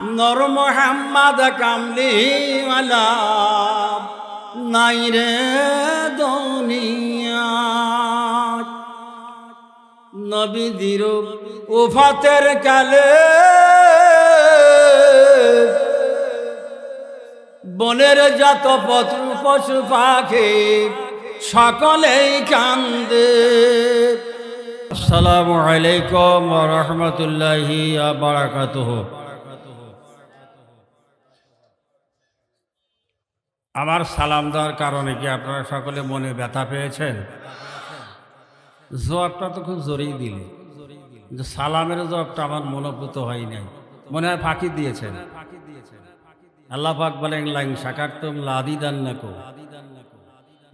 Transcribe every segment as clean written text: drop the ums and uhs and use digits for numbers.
নর মোহাম্মদ কামলিওয়ালা নাই রে দুনিয়া। নবীদের ওফাতের কালে বনের যত পশু পাখি সকলেই কান্দে। আসসালামু আলাইকুম ওয়া রাহমাতুল্লাহি ওয়া বারাকাতুহু। আমার সালাম দেওয়ার কারণে কি আপনারা সকলে মনে ব্যথা পেয়েছেন? জবাবটা তো খুব জোরেই দিলে, কিন্তু সালামের জবাবটা আমার মনোভূত হয় নাই, মনে হয় ফাঁকি দিয়েছেন। আল্লাহ পাক বলেন লাইন শাকারতুম লাযিদান্নাকুম।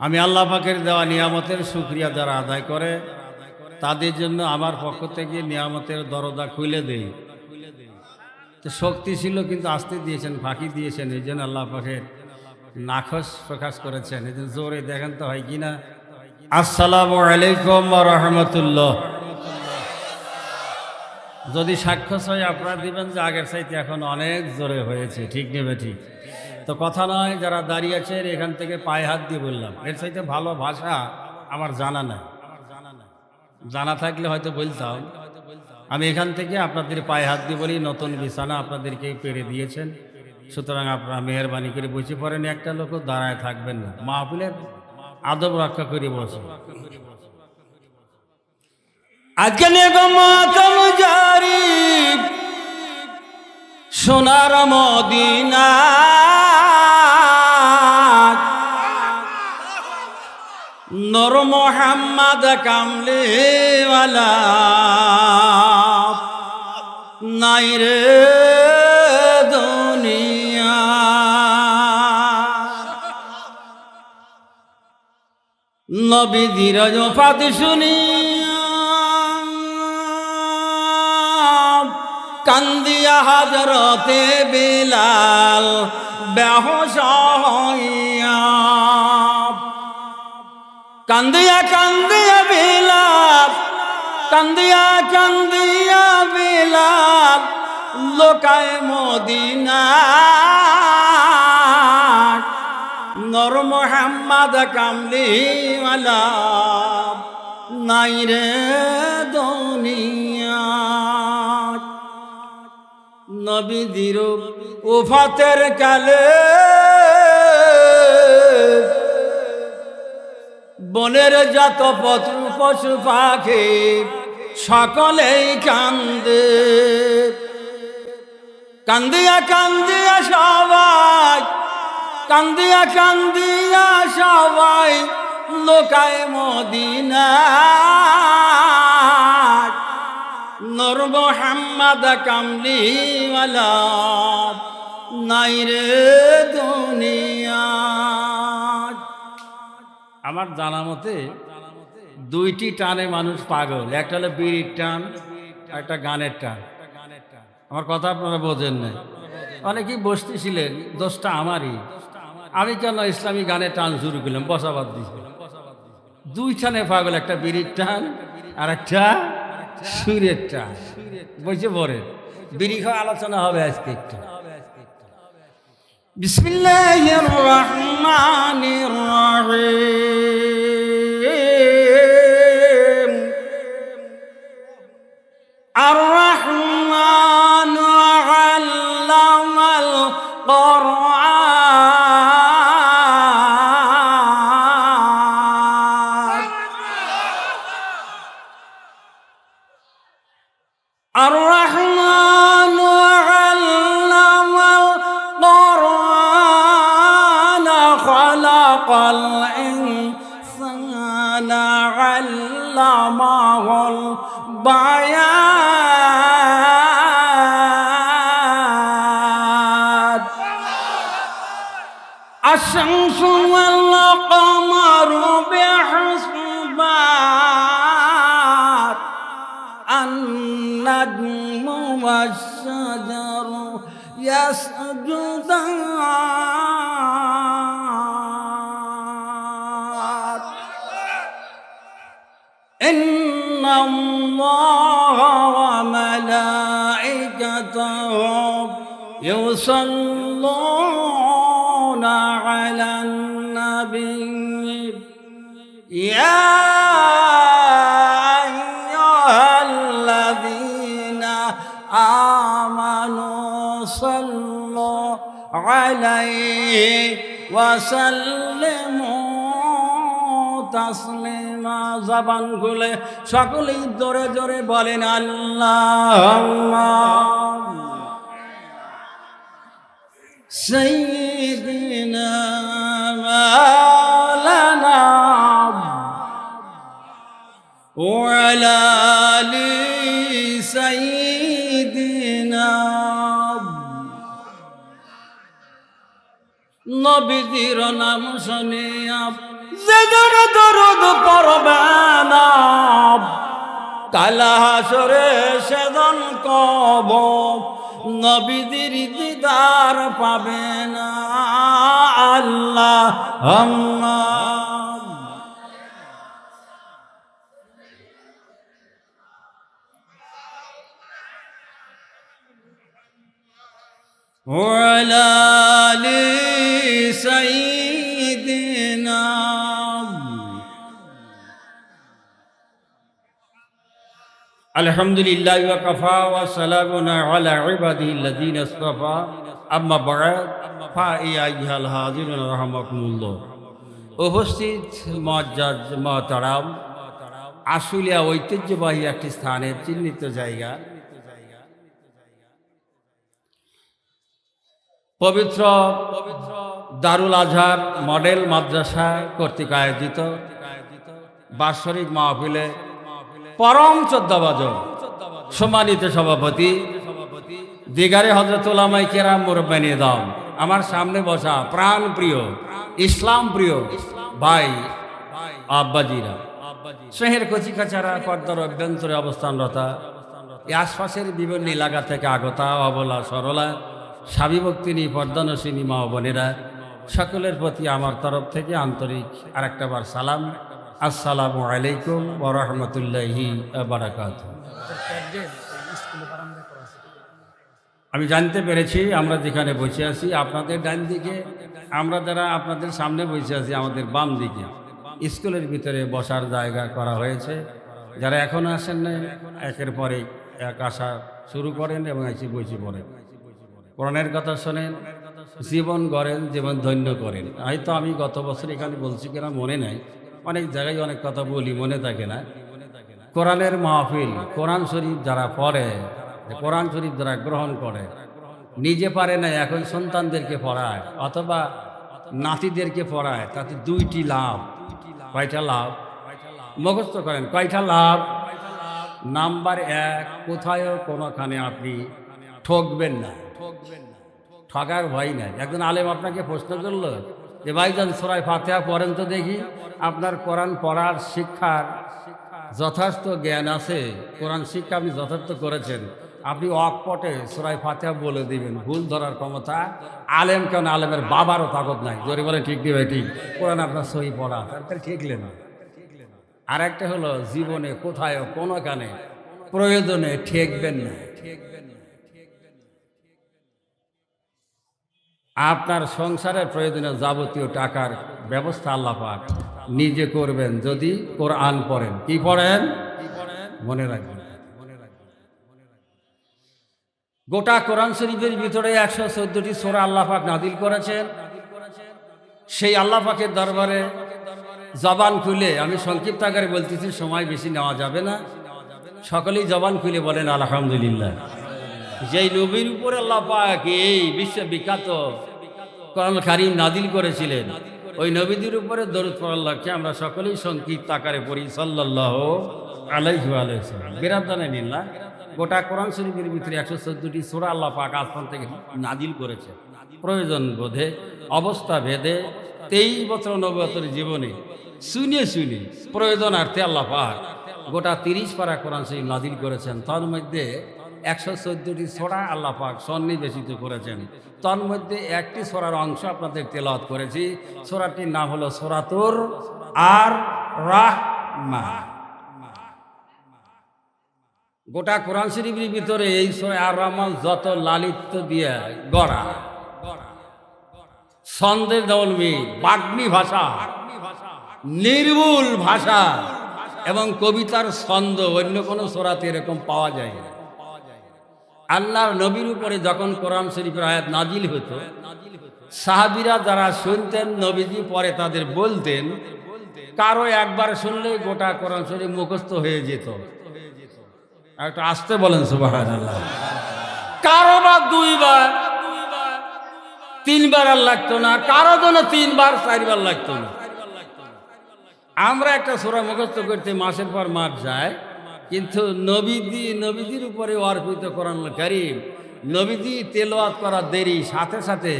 আমি আল্লাহ পাকের দেওয়া নিয়ামতের শুকরিয়া যারা আদায় করে তাদের জন্য আমার পক্ষ থেকে নিয়ামতের দরজা খুলে দেই। তো শক্তি ছিল কিন্তু আসতে দিয়েছেন, ফাঁকি দিয়েছেন, এই জন্য আল্লাহ পাকের নাখোশ প্রকাশ করেছেন। এই জন্য জোরে দেখেন তো হয় কিনা। আসসালামু আলাইকুম ওয়া রাহমাতুল্লাহ। যদি সাক্ষ্য হয় আপনারা দিবেন যে আগের চাইতে এখন অনেক জোরে হয়েছে, ঠিক নেবে ঠিক তো কথা নয়। যারা দাঁড়িয়ে আছেন এখান থেকে পায়ে হাত দিয়ে বললাম, এর চাইতে ভালো ভাষা আমার জানা নাই। জানা থাকলে হয়তো বলতাম। আমি এখান থেকে আপনাদের পায়ে হাত দিয়ে বলি, নতুন বিছানা আপনাদেরকে পেরে দিয়েছেন, সুতরাং আপনারা মেহরবানি করে বসে পড়েন। একটা লোক দাঁড়ায় থাকবেন না, মাহফিলের আদব রক্ষা করে বসে। আজকে মাতম জারি সোনার মদিনা, নূর মোহাম্মদ কামলিওয়ালা নাই রে দুনিয়া। নবীদের ওফাত শুনিয়া কান্দিয়া হযরতে বিলাল বেহুশ হইয়া। কান্দিয়া কান্দিয়া বিলাল, কান্দিয়া কান্দিয়া বিলাল লোকায় মদিনা। নূর মোহাম্মদ কামলিওয়ালা নাই রে দুনিয়া। নবীদের ওফাতের কালে বনের যত পশু পাখি সকলেই কান্দে। কান্দিয়া কান্দিয়া সবাই, কান্দিয়া কান্দিয়া সবাই লোকায় মদিনা। নূর মোহাম্মদ কামলিওয়ালা নাই রে দুনিয়া। আমার জানা মতে দুইটি টানে মানুষ পাগল, একটা হলো বিড়ির টান, একটা গানের টান। আমার কথা আপনারা বোঝেন না। অনেকেই বসতেছিলেন, দোষটা আমারই। আমি কেন ইসলামী গানের টান শুরু করলাম, বসাবাদ দিয়েছিলাম। দুই টানে পাগল, একটা বিড়ির টান আর একটা সুরের টান। বসে পড়ে বিড়ি খাওয়া আলোচনা হবে আজকে একটু। বিসমিল্লাহির রহমানির রহিম। আর রহমান আল্লামাল কোরআন। আর রহমান আল্লামাল কোরআন খালাকাল ইনসানা আল্লামাহুল বায়ান। আশ-শামসু ওয়াল কমারু বিহিসবান। আন-নাজমু ওয়াশ-শাজারু ইয়াসজুদান। ইন্নাল্লাহা ওয়া মালাইকাতাহু يصلون على النبي يا أيها الذين آمنوا صلوا عليه وسلموا তাসলিমা। জবান খুলে সকলেই জোরে জোরে বলেন আল্লাহুম্মা সাইয়্যিদিনা মাওলানা ওয়া আলা আলি সাইয়্যিদিনা। নবীজির নাম শুনে যেজন দরুদ পড়বে না কাল হাসরে সেজন কব নবীজির দিদার পাবে না। আল্লাহুম্মা ওয়া আলা আলি সাইয়্যিদিনা। আলহামদুলিল্লাহি ওয়া কাফা ওয়া সালামুন আলা ইবাদিহিল্লাযীনা ইসতাফা আম্মা বা'দ ফাইয়া আইয়ুহাল হাযিরুন রাহমাকুমুল্লাহ। উপস্থিত মুআজ্জাজ মুহতারাম, আশুলিয়া ঐতিহ্যবাহী একটি স্থানের চিহ্নিত জায়গা পবিত্র দারুল আজহার মডেল মাদ্রাসা কর্তৃক আয়োজিত বাৎসরিক মাহফিলে পরম চোদ্দাবাজন সম্মানিত সভাপতি দিগারে হযরত উলামায়ে কেরাম মুরব্বানি দাম, আমার সামনে বসা প্রাণ প্রিয় ইসলাম প্রিয় ভাই আব্বাজিরা, শহরের কচিকাচারা পর্দার অভ্যন্তরে অবস্থানরতা এই আশপাশের বিভিন্ন এলাকা থেকে আগতা অবলা সরলা স্বামীভক্তিনী পর্দানসিনী মা ও বোনেরা, সকলের প্রতি আমার তরফ থেকে আন্তরিক আরেকটা বার সালাম। আসসালামু আলাইকুম ওয়া রাহমাতুল্লাহি ওয়া বারাকাতুহু। আমি জানতে পেরেছি আমরা যেখানে বসে আছি আপনাদের ডান দিকে, আমরা যারা আপনাদের সামনে বসে আছি আমাদের বাম দিকে স্কুলের ভিতরে বসার জায়গা করা হয়েছে। যারা এখনো আসেন না একের পরে এক আসা শুরু করেন এবং এসে বসে পড়েন, কোরআনের কথা শোনেন, জীবন গড়েন, জীবন ধন্য করেন। হয়তো আমি গত বছর এখানে বলছি কিনা মনে নাই, অনেক জায়গায় অনেক কথা বলি মনে থাকে না। কোরআনের মাহফিল, কোরআন শরীফ যারা পড়ে, কোরআন শরীফ যারা গ্রহণ করে, নিজে পারে না এখন সন্তানদেরকে পড়ায় অথবা নাতিদেরকে পড়ায়, তাতে দুইটি লাভ। কয়টা লাভ? মুখস্থ করেন কয়টা লাভ? নাম্বার এক, কোথায়ও কোনোখানে আপনি ঠকবেন না, ঠকার ভয় নাই। একজন আলেম আপনাকে প্রশ্ন করলো যে ভাইজান সূরা ফাতিহা পড়েন তো দেখি, আপনার কোরআন পড়ার শিক্ষার যথার্থ জ্ঞান আছে, কোরআন শিক্ষা আপনি যথার্থ করেছেন, আপনি অকপটে সূরা ফাতিহা বলে দিবেন, ভুল ধরার ক্ষমতা আলেম কেন আলেমের বাবারও তাকত নাই। জোরে বলে ঠিক দিবে ঠিক, কোরআন আপনার সহি পড়া তার ঠিকলে না। আর একটা হলো জীবনে কোথায়ও কোনোখানে প্রয়োজনে ঠেকবেন না। আপনার সংসারের প্রয়োজনীয় যাবতীয় টাকার ব্যবস্থা আল্লাহ পাক নিজে করবেন যদি কোরআন পড়েন। কি পড়েন? মনে রাখবেন, গোটা কোরআন শরীফের ভিতরে 114টি সূরা আল্লাহ পাক নাযিল করেছেন। সেই আল্লাহ পাকের দরবারে জবান খুলে, আমি সংক্ষিপ্ত আকারে বলতেছি, সময় বেশি নেওয়া যাবে না, সকলেই জবান খুলে বলেন আলহামদুলিল্লাহ। যেই নবীর উপরে আল্লাহ পাক এই বিশ্ববিখ্যাত কোরআন কারীম নাযিল করেছিলেন, ওই নবীদের উপরে দরুদ পড়ার লক্ষ্যে আমরা সকলেই সংক্ষিপ্ত আকারে পড়ি সাল্লাল্লাহু আলাইহি ওয়া সাল্লাম। বিরাদানে নিল্লাহ, গোটা কোরআন শরীফের ভিতরে 114টি সূরা আল্লাহ পাক আসমান থেকে নাযিল করেছে। প্রয়োজন বোধে, অবস্থা ভেদে 23 বছর নবুয়তের জীবনে শুনে শুনে প্রয়োজনার্থে আল্লাহ পাক গোটা 30 পারা কোরআন শরীফ নাযিল করেছেন। তার মধ্যে 114টি সূরা আল্লাহ পাক সন্নিবেশিত করেছেন। তার মধ্যে একটি সূরার অংশ আপনাদের তেলাওয়াত করেছি। সূরাটির নাম হলো সূরাতুর আর রাহমান। গোটা কোরআন শরীফের ভিতরে এই সূরা আর রহমান যত লালিত্য দিয়ে গড়া, ছন্দের দলমি, বাগ্মী ভাষা, নির্ভুল ভাষা এবং কবিতার ছন্দ অন্য কোনো সূরাতে এরকম পাওয়া যায় না। আল্লাহর নবীর উপরে যখন কোরআন শরীফের আয়াত নাজিল হতো, সাহাবীরা যারা শুনতেন, নবীজি পরে তাদের বলতেন, কারো একবার শুনলে গোটা কোরআন শরীফ মুখস্থ হয়ে যেত। একটু আসতে বলেন সুবহানাল্লাহ। কারো বা দুইবার, তিনবার আর লাগতো না, কারো জন্য তিনবার চারবার লাগতো না। আমরা একটা সূরা মুখস্থ করতে মাসের পর মাস যায়, কিন্তু নবীজির উপরে অর্পিত কোরআনুল কারীম, নবীজি তেলাওয়াত করা দেরি, সাথে সাথে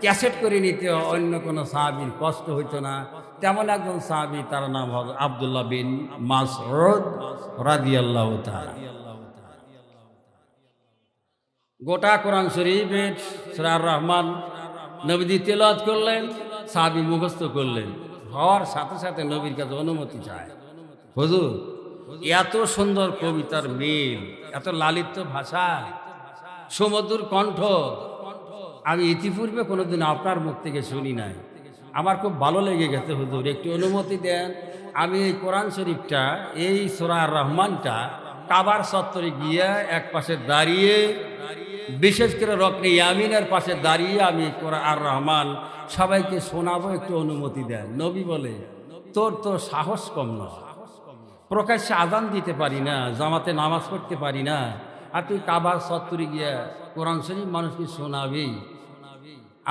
ক্যাসেট করে নিতে অন্য কোনো সাহাবীর কষ্ট হইতো না। তেমন একজন সাহাবী, তার নাম হল আব্দুল্লাহ বিন মাসউদ রাদিয়াল্লাহু তাআলা। গোটা কোরআন শরীফের সূরা আর রহমান নবীজি তেলাওয়াত করলেন, সাহাবী মুখস্থ করলেন। হওয়ার সাথে সাথে নবীর কাছে অনুমতি চায়, হুজুর এত সুন্দর কবিতার মিল, এত লালিত্য ভাষা, সুমধুর কণ্ঠ আমি ইতিপূর্বে কোনোদিন আপনার মুখ থেকে শুনি নাই। আমার খুব ভালো লেগে গেছে, হুজুর একটু অনুমতি দেন, আমি এই কোরআন শরীফটা, এই সূরা আর রহমানটা কাবার চত্বরে গিয়ে এক পাশে দাঁড়িয়ে, বিশেষ করে রকনে ইয়ামিনের পাশে দাঁড়িয়ে আমি কোরআন আর রহমান সবাইকে শোনাবো, একটু অনুমতি দেন। নবী বলে, তোর তো সাহস কম নয়, প্রকাশ্যে আজান দিতে পারি না, জামাতে নামাজ পড়তে পারি না, আর তুই কাবার চত্বরে গিয়া কোরআন শরীফ মানুষকে শোনাবি।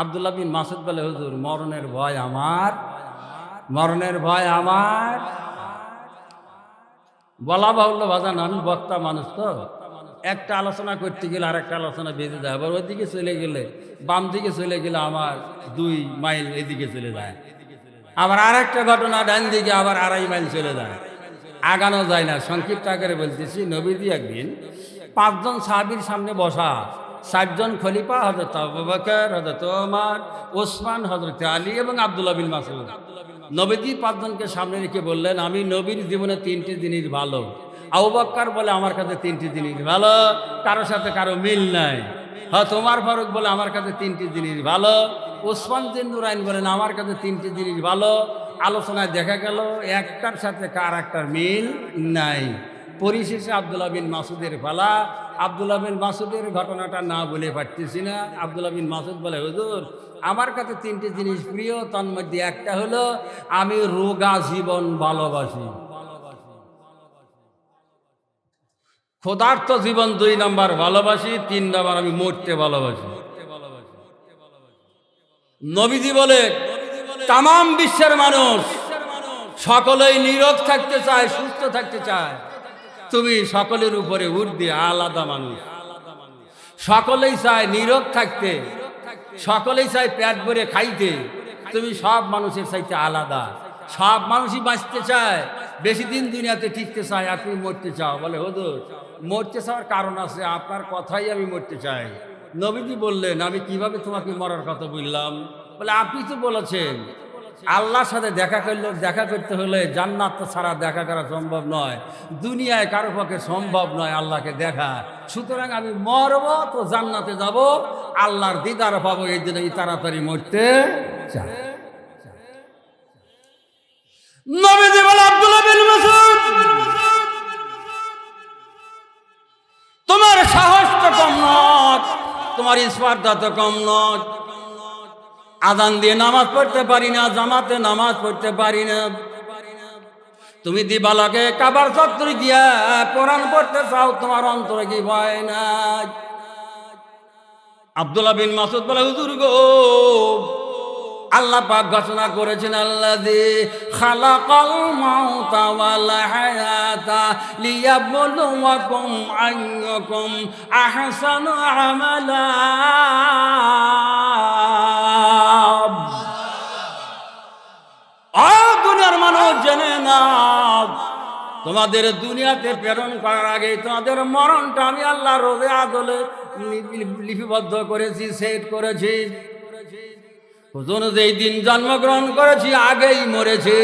আব্দুল্লাহ বিন মাসউদ বলে, হুজুর মরণের ভয় আমার, মরণের ভয় আমার। বলা বাহুল্য বাজান, আমি বক্তা মানুষ তো, একটা আলোচনা করতে গেলে আর একটা আলোচনা বেঁধে যায়, আবার ওইদিকে চলে গেলে, বাম দিকে চলে গেলে আমার 2 মাইল এদিকে চলে যায়, আবার আর একটা ঘটনা ডান দিকে আবার 2.5 মাইল চলে যায়, আগানো যায় না। সংক্ষিপ্ত আকারে বলতেছি, নবীজি একদিন 5 জন সাহাবীর সামনে বসা, 7 জন খলিফা, হযরত আবু বকর, হযরত ওমর, ওসমান, হযরত আলী এবং আব্দুল্লাহ বিন মাসউদ। নবীজি 5 জনকে সামনে রেখে বললেন, আমি নবীর জীবনে 3টি জিনিস ভালো। আবু বকর বলে, আমার কাছে 3টি জিনিস ভালো, কারোর সাথে কারো মিল নাই। হযরত ওমর ফারুক বলে, আমার কাছে 3টি জিনিস ভালো। ওসমান বিন নুরাইন বলেন, আমার কাছে 3টি জিনিস ভালো। আলোচনায় দেখা গেল একটার সাথে কার একটার মিল নাই। পরিশেষে আব্দুল্লাহ বিন মাসউদের পালা। আব্দুল্লাহ বিন মাসউদের ঘটনাটা না বলে পারতেছি না। আব্দুল্লাহ বিন মাসউদ বলে, হুজুর আমার কাছে 3টি জিনিস প্রিয়, তার মধ্যে একটা হলো আমি রোগা জীবন ভালোবাসি, ক্ষুধার্ত জীবন 2 নম্বর ভালোবাসি, 3 নম্বর আমি মরতে ভালোবাসি। নবীজি বলে, তাম বিশ্বের মানুষ সকলেই নীরব থাকতে চায়, সুস্থ থাকতে চায়, তুমি সকলের উপরে ঊর্ধ্বে আলাদা মানুষ। সকলেই চায় নীরব থাকতে, সকলেই চায় পেট ভরে খাইতে, তুমি সব মানুষের চাইতে আলাদা। সব মানুষই বাঁচতে চায়, বেশি দিন দুনিয়াতে টিকতে চায়, আর তুমি মরতে চাও। বলে, হুজুর মরতে চাওয়ার কারণ আছে, আপনার কথাই আমি মরতে চাই। নবীজি বললেন, আমি কিভাবে তোমাকে মরার কথা বললাম? বলে, আপনি তো বলেছেন আল্লাহর সাথে দেখা করতে হলে জান্নাত ছাড়া দেখা করা সম্ভব নয়, দুনিয়ায় কারো পক্ষে সম্ভব নয় আল্লাহকে দেখা। সুতরাং আমি মরব তো জান্নাতে যাব, আল্লাহর দিদার পাবো, এই জন্য তাড়াতাড়ি মরতে চাই। নবীজি বলে, আব্দুল্লাহ বিন মাসউদ তোমার সাহস তো কম নয়, তোমার স্পর্ধা তো কম নয়। আজান দিয়ে নামাজ পড়তে পারি না, জামাতে নামাজ পড়তে পারি না, তুমি দিবালকে কাবার চত্বরে গিয়া কোরআন পড়তে চাও, তোমার অন্তরে কি ভয় নাই? আব্দুল্লাহ বিন মাসউদ বলে, হুজুর গো, আল্লাহ পাক ঘোষণা করেছেন, আল্লাযী খালাকাল মাউতা ওয়াল হায়াতা লিয়াবলুয়াকুম আইয়ুকুম আহসানু আমালা। দুনিয়ার মানুষ জেনে নাও, তোমাদের দুনিয়াতে প্রেরণ করার আগে তোমাদের মরণটা আমি আল্লাহ রোজে আদলে লিপিবদ্ধ করেছি, সেট করেছি। হুজুর যেই দিন জন্মগ্রহণ করেছি আগেই মরেছে,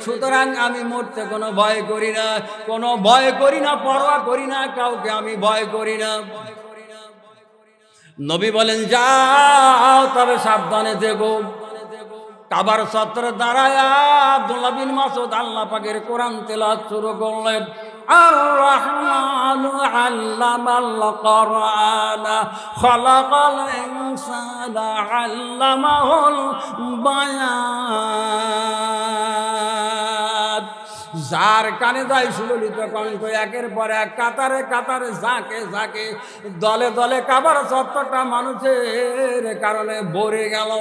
সুতরাং আমি মরতে কোনো ভয় করি না, কোনো ভয় করি না, পরোয়া করি না, কাউকে আমি ভয় করি না। নবী বলেন যাও তবে সাবধানে থেকো। কাবার চত্বরে দাঁড়ায় আব্দুল্লাহ বিন মাসউদ আল্লাহ পাকের কোরআন তেলাওয়াত শুরু করলেন। আর রহমানু আল্লামাল কোরআন খালাকাল ইনসানা আল্লামাহুল বায়ান। যার কানে যায় সুললিত কণ্ঠ, একের পর এক কাতারে কাতারে ঝাঁকে ঝাঁকে দলে দলে কাবার চত্বরটা মানুষের কারণে ভরে গেল।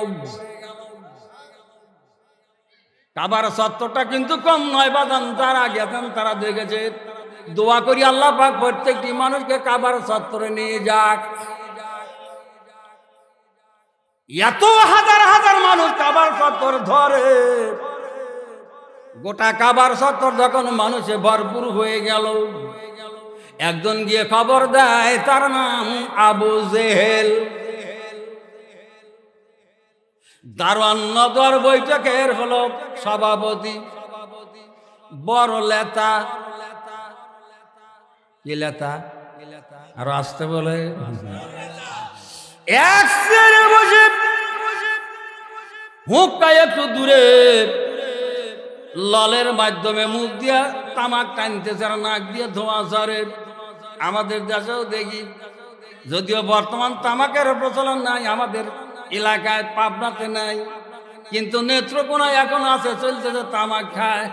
কাবার চত্বরটা কিন্তু কম নয় বাদান, যারা গেছেন তারা দেখেছে। দোয়া করি আল্লাহ পাক প্রত্যেকটি মানুষকে কাবার চত্বরে নিয়ে যাক। এত হাজার হাজার মানুষ কাবার চত্বর ধরে, গোটা কাবার চত্বর যখন মানুষে ভরপুর হয়ে গেল, একজন গিয়ে খবর দেয়, তার নাম আবু জেহেল। দারওয়ান নদর বৈঠকের হলো সভাপতি, বড় লেতা। কি লেতা? আর আসতে বলে এক চেয়ারে বসে হুক্কা একটু দূরে ললের মাধ্যমে মুখ দিয়া তামাক টানতেছে আর নাক দিয়ে ধোঁয়া ঝরে। আমাদের দেশেও দেখি, যদিও বর্তমান তামাকের প্রচলন নাই আমাদের এলাকায়, পাবনাতে নাই, কিন্তু নেত্রকোনায় এখন আছে, চলতেছে, তামাক খায়।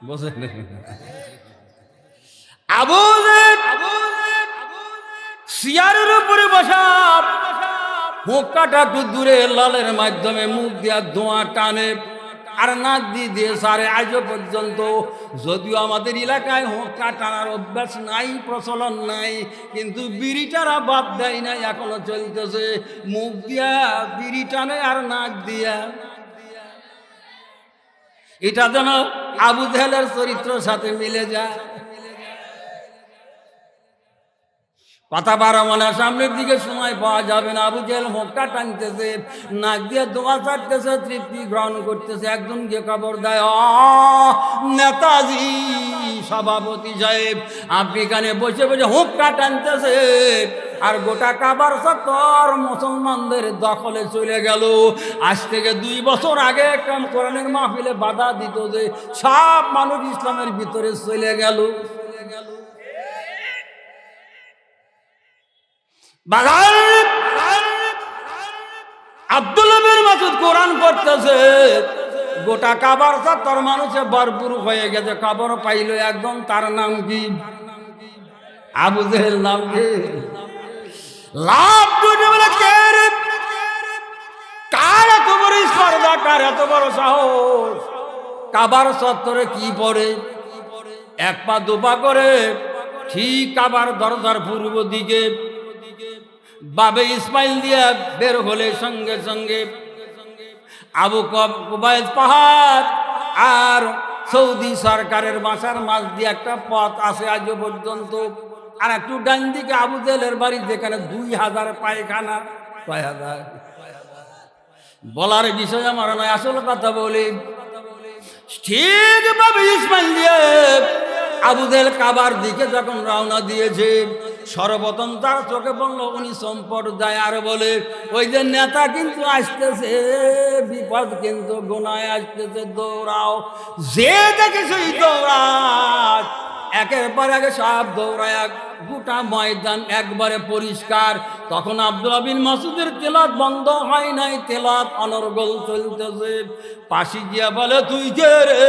বুঝলেন? আবু চেয়ারের উপরে বসা, হুক্কাটা একটু দূরে ললের মাধ্যমে মুখ দিয়া ধোঁয়া টানে আর নাক দিয়ে দিয়ে সারে। আজও পর্যন্ত যদিও আমাদের এলাকায় হুক্কা টানার অভ্যাস নাই, প্রচলন নাই, কিন্তু বিড়িটারা বাদ দেয় নাই, এখনো চলতেছে। মুখ দিয়া বিড়ি টানে আর নাক দিয়া। এটা যেন আবু জেহেলের চরিত্রের সাথে মিলে যায়। কথা বারো মানে সামনের দিকে সময় পাওয়া যাবে না। আবু জেহেল হুক্কা টানতেছে, নাক দিয়ে দোয়া ছাড়তেছে, তৃপ্তি গ্রহণ করতেছে। একজন গিয়ে খবর দেয়, নেতাজি সভাপতি সাহেব, আপনি এখানে বসে বসে হুক্কা টানতেছে আর গোটা কাবার চত্বর মুসলমানদের দখলে চলে গেল। আজ থেকে 2 বছর আগে কোরআনের মাহফিলে বাধা দিত যে সব মানুষ ইসলামের ভিতরে চলে গেল। আব্দুল্লাহ বিন মাসউদ কোরআন পড়তেছে, গোটা কাবার চত্বর মানুষে ভরপুর হয়ে গেছে। খবর পাইল একদম, তার নাম কি? আবু জেহেল। নাম কি? লাভ দুটো বলে কে রে? কার এত বড় স্পর্ধা, কার এত বড় সাহস? কাবার চত্বরে কি পড়ে? 1 পা 2 পা করে ঠিক কাবার দরজার পূর্ব দিকে বাবে ইসমাইল দিয়া বের হলে সঙ্গে সঙ্গে আবু কুবাইস পাহাড় আর সৌদি সরকারের বাসার মাঝ দিয়ে একটা পথ আছে আজও পর্যন্ত। আর একটু ডান দিকে আবু জেহেলের বাড়ি, যেখানে 2000 পায়খানা। 2000 বলার বিষয় আমার নয়, আসল কথা বলি। ঠিক বাবে ইসমাইল দিয়ে আবু জেহেল কাবার দিকে যখন রওনা দিয়েছে, সর্বপ্রথম তার চোখে পড়ল উনি সম্প্রদায়। আর বলে, ওই যে নেতা কিন্তু আসতেছে, বিপদ কিন্তু গুনায় আসতেছে, দৌড়াও। যে দেখে সেই দৌড়ায়, একের পর এক সব দৌড়ায়, গোটা ময়দান একবারে পরিষ্কার। তখন আব্দুল্লাহ বিন মাসউদের তেলাওয়াত বন্ধ হয় নাই, তেলাওয়াত অনর্গল চলতেছে। পাশে গিয়া বলে, তুই কে রে?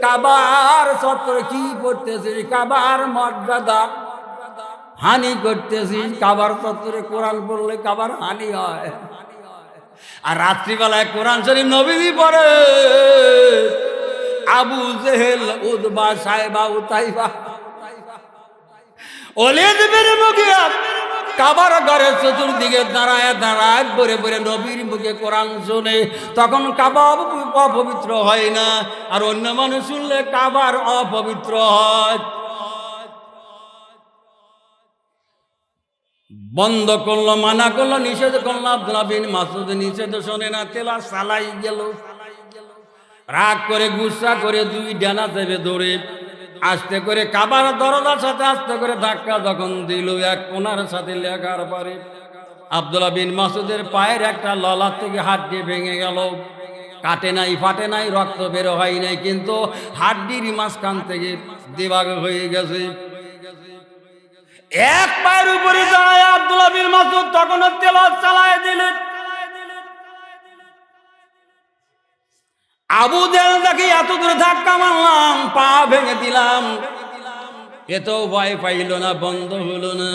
কাবার চত্বরে কি করতেছিস? কাবার মর্যাদা হানি করতেছিস। কাবার চত্বরে কোরআন পড়লে কাবার হানি হয়। আর রাত্রিবেলায় কোরআন শরীফ নবী পড়ে। আবু জেহেল, উতবা, সাইবা, উতাইবা, ওলিদ বিন মুগিরা কাবার ঘরের চতুর্দিকে দাঁড়ায় দাঁড়ায় বরে বরে নবীর মুখে কোরআন শুনে। তখন কাবা অপবিত্র হয় না, আর অন্য মানুষ শুনলে কাবার অপবিত্র হয়। বন্ধ করলো, মানা করলো, নিষেধ করলো। আব্দুল্লাহ বিন মাসউদ নিষেধ শোনে না, তেলাওয়াত চালাই গেল। রাগ করে গুসা করে দুই ডানা চেপে ধরে আস্তে করে কাবার দরজার সাথে আস্তে করে ধাক্কা যখন দিল, এক কোনার সাথে লেখার পরে আব্দুল্লাহ বিন মাসউদের পায়ের একটা ললাট থেকে হাড্ডি ভেঙে গেল। কাটে নাই, ফাটে নাই, রক্ত বের হয় নাই, কিন্তু হাড্ডির মাঝখান থেকে দিবাগ হয়ে গেছে। এক পায়ের উপরে দাঁড়ায় আব্দুল্লাহ বিন মাসউদ তখন তেলাওয়াত চালায় দিলেন। আবু জেহেল দেখি এত দূরে ধাক্কা মারলাম, পা ভেঙে দিলাম, এতেও ভয় পাইল না, বন্ধ হলো না।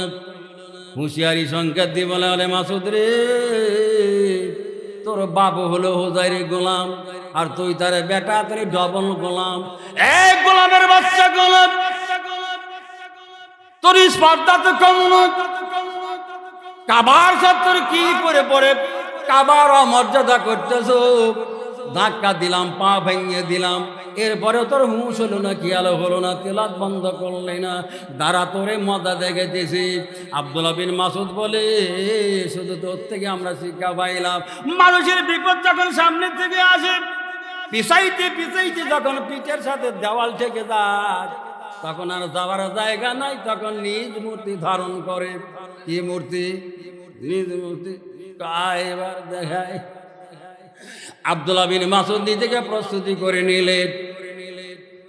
হুঁশিয়ারি সংকেত দিয়ে বলে, আরে মাসুদ রে, তোর বাবু হলো হুজাইর গোলাম, আর তুই তার বেটা, তোর ডবল গোলাম। এই গোলামের বাচ্চা গোলাম, তোর স্পর্ধা তো কম নয়। কাবার সত্তর কি করে পরে কাবার অমর্যাদা করতেছ। ধাক্কা দিলাম, পা ভেঙে দিলাম, এরপরে তোর হুঁশ হলো না, খেয়াল হলো না, তেলাওয়াত বন্ধ করলে না, দাঁড়া তোরে মজা দেখেছি। আব্দুল্লাহ বিন মাসউদ বলে, শুধু তোর থেকে আমরা শিক্ষা পাইলাম, মানুষের বিপদ যখন সামনে থেকে আসে, পিছাইতে পিছাইতে যখন পিঠের সাথে দেওয়াল ঠেকে যায়, তখন আর যাওয়ার জায়গা নাই, তখন নিজ মূর্তি ধারণ করে। কি মূর্তি? নিজ মূর্তি। এবার দেখায় আব্দুল্লাহ বিন মাসউদ নিজেকে প্রস্তুতি করে নিলেন।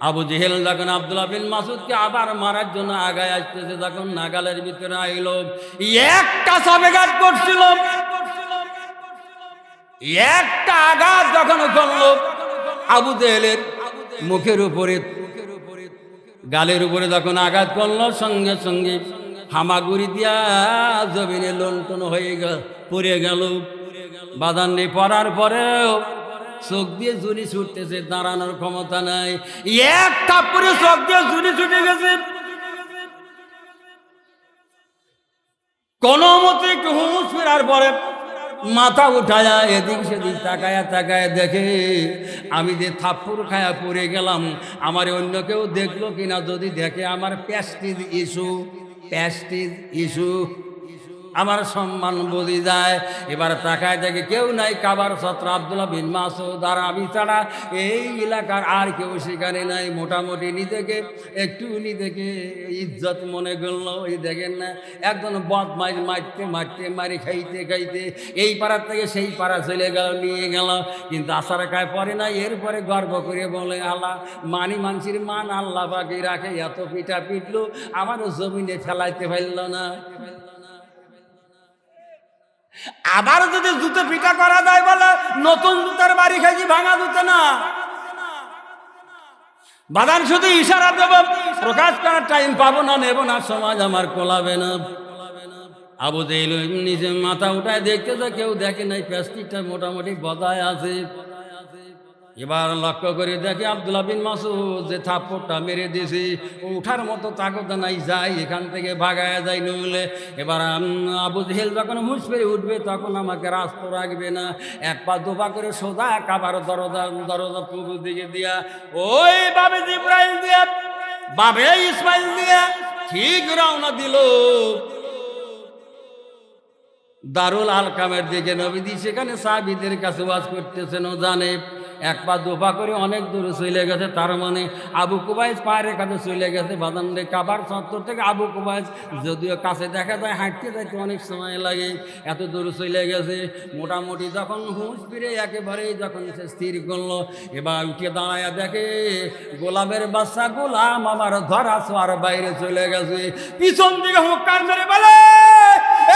আবু জেহেল যখন আব্দুল্লাহ বিন মাসউদকে আবার মারার জন্য আগায় আসতেছে, যখন নাগালের ভিতরে আইল, একটা সাবেঘাত করছিল, একটা আঘাত যখন করল আবু জেহেলের মুখের উপরে, গালের উপরে যখন আঘাত করল, সঙ্গে সঙ্গে হামাগুড়ি দিয়া জমিনে লন্ঠন হয়ে পড়ে গেল। বাদান নেই, পড়ার পরেও চোখ দিয়ে জুনি ছুটতেছে, দাঁড়ানোর ক্ষমতা নাই, এক থাপ্পড়ে চোখ দিয়ে জুনি ছুটে গেছে। কোন মতে একটু হুঁশ ফেরার পরে মাথা উঠায়া এদিক সেদিক তাকায়া তাকায়া দেখে, আমি যে থাপ্পড় খায়া পড়ে গেলাম, আমার অন্য কেউ দেখলো কিনা, যদি দেখে আমার প্যাস্টিজ ইস্যু, প্যাস্টিজ ইস্যু, আমার সম্মান বুঝি যায়। এবার তাকায় দেখে কেউ নাই, কাবার ছত্র আব্দুল্লাহ বিন মাসউদ আর আমি ছাড়া এই এলাকার আর কেউ সেখানে নাই। মোটামুটি নিজেকে একটু নিজেকে ইজ্জত মনে করলো। এই দেখেন না, একজন বদমাইশ মারতে মারতে, মারি খাইতে খাইতে এই পাড়ার থেকে সেই পাড়া চলে গেল, নিয়ে গেল, কিন্তু আশার কায় পরে না। এরপরে গর্ব করে বলে, আল্লাহ মানি মানসির মান আল্লাহ বাকি রাখে, এত পিঠা পিটলো, আমারও জমিনে ফেলাইতে পারল না। আবার যদি জুতো পিঠা করা যায়, বলে নতুন জুতার বাড়ি খাইছি, ভাঙা জুতো না। বাদান শুধু ইশারা দেব, প্রকাশ করার টাইম পাবো না, নেব না, সমাজ আমার কোলাবে না। আবু জেহেল নিজে মাথা উঠায় দেখতেছে, কেউ দেখে নাই, প্লাস্টিকটা মোটামুটি বজায় আছে। এবার লক্ষ্য করে দেখে আব্দুল্লাহ বিন মাসউদ যে থাপ্পড়টা মেরে দিয়েছি, উঠার মতো তাগত নাই, যাই এখান থেকে ভাগায় যাই, নইলে এবার আবু জেহেল যখন হুঁশ ফিরে উঠবে, তখন আমাকে রাস্তা রাখবে না। এক পা দুপা করে সোজা কাবার দরজা পূর্ব দিকে দিয়া, ওই বাবে ইব্রাহিম দিয়া, বাবে ইসমাইল দিয়া ঠিক রওনা দিল দারুল আলকামের দিকে। নবীজি সেখানে সাহাবীদের কাছে ওয়াজ করতেছেন, ও জানে এক পা দুপা করে অনেক দূরে চলে গেছে, তার মানে আবু কুবাইস পায়ের কাছে চলে গেছে। বাদানরে কাবার চত্বর থেকে আবু কুবাইস যদিও কাছে দেখা যায়, হাঁটতে যাইতে অনেক সময় লাগে, এত দূরে চলে গেছে। মোটামুটি যখন হুঁশ ফিরে একেবারেই যখন সে স্থির করলো, এবার উঠে দাঁড়ায় দেখে গোলামের বাচ্চা গোলাম আমার ধরা ছোঁয়ার বাইরে চলে গেছে। পিছন দিকে হুক্কার মেরে বলে,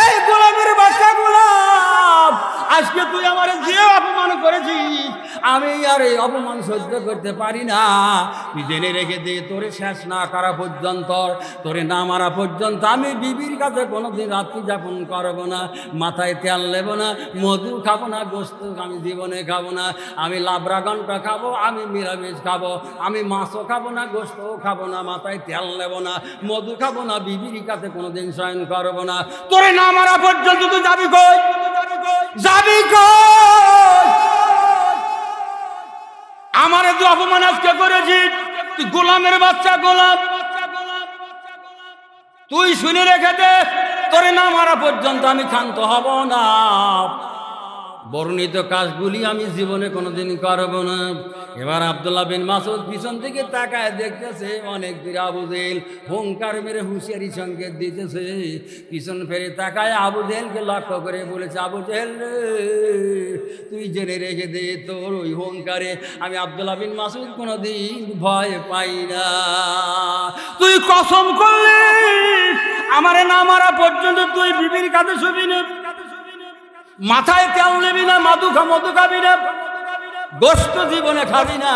এই গোলামের বাচ্চা গোলাম, আজকে তুই আমার যে অপমান করেছিস, আমি আর এই অপমান সহ্য করতে পারি না। তুই জেনে রেখে দে, তোরে শেষ না করা পর্যন্ত, তোরে না মারা পর্যন্ত আমি বিবির কাছে কোনোদিন রাত্রি যাপন করবো না, মাথায় তেল নেব না, মধু খাবো না, গোস্ত আমি জীবনে খাবো না, আমি লাবড়া ঘন্টা খাবো, আমি নিরামিষ খাবো, আমি মাছও খাবো না, গোস্তও খাবো না, মাথায় তেল নেব না, মধু খাবো না, বিবির কাছে কোনোদিন শয়ন করবো না। তোরে না মারা পর্যন্ত তুই যাবি কই? যাবি কই? আমারে তুই অপমান আজকে করেছিস, তুই গোলামের বাচ্চা গোলাম, তুই শুনে রেখে দে, তোরে না মারা পর্যন্ত আমি ক্ষান্ত হব না। বর্ণিত কাজগুলি আমি জীবনে কোনোদিন করব না। এবার আব্দুল্লাহ বিন মাসউদ পিছন থেকে তাকায় দেখতেছে অনেক দূরে আবু জেহেল হুঙ্কার মেরে হুঁশিয়ারি সংকেত দিতেছে। পিছন ফেরে তাকায় আবু জেহেলকে লক্ষ্য করে বলেছে, আবু জেহেল রে, তুই জেনে রেখে দে, তোর ওই হুঙ্কারে আমি আব্দুল্লাহ বিন মাসউদ কোনোদিন ভয় পাই না। তুই কসম করলি আমারে না মারা পর্যন্ত তুই বিবির কাছে শুবি না, মাথায় তেল নেবি না, মধু খাবি না, গোস্ত জীবনে খাবি না,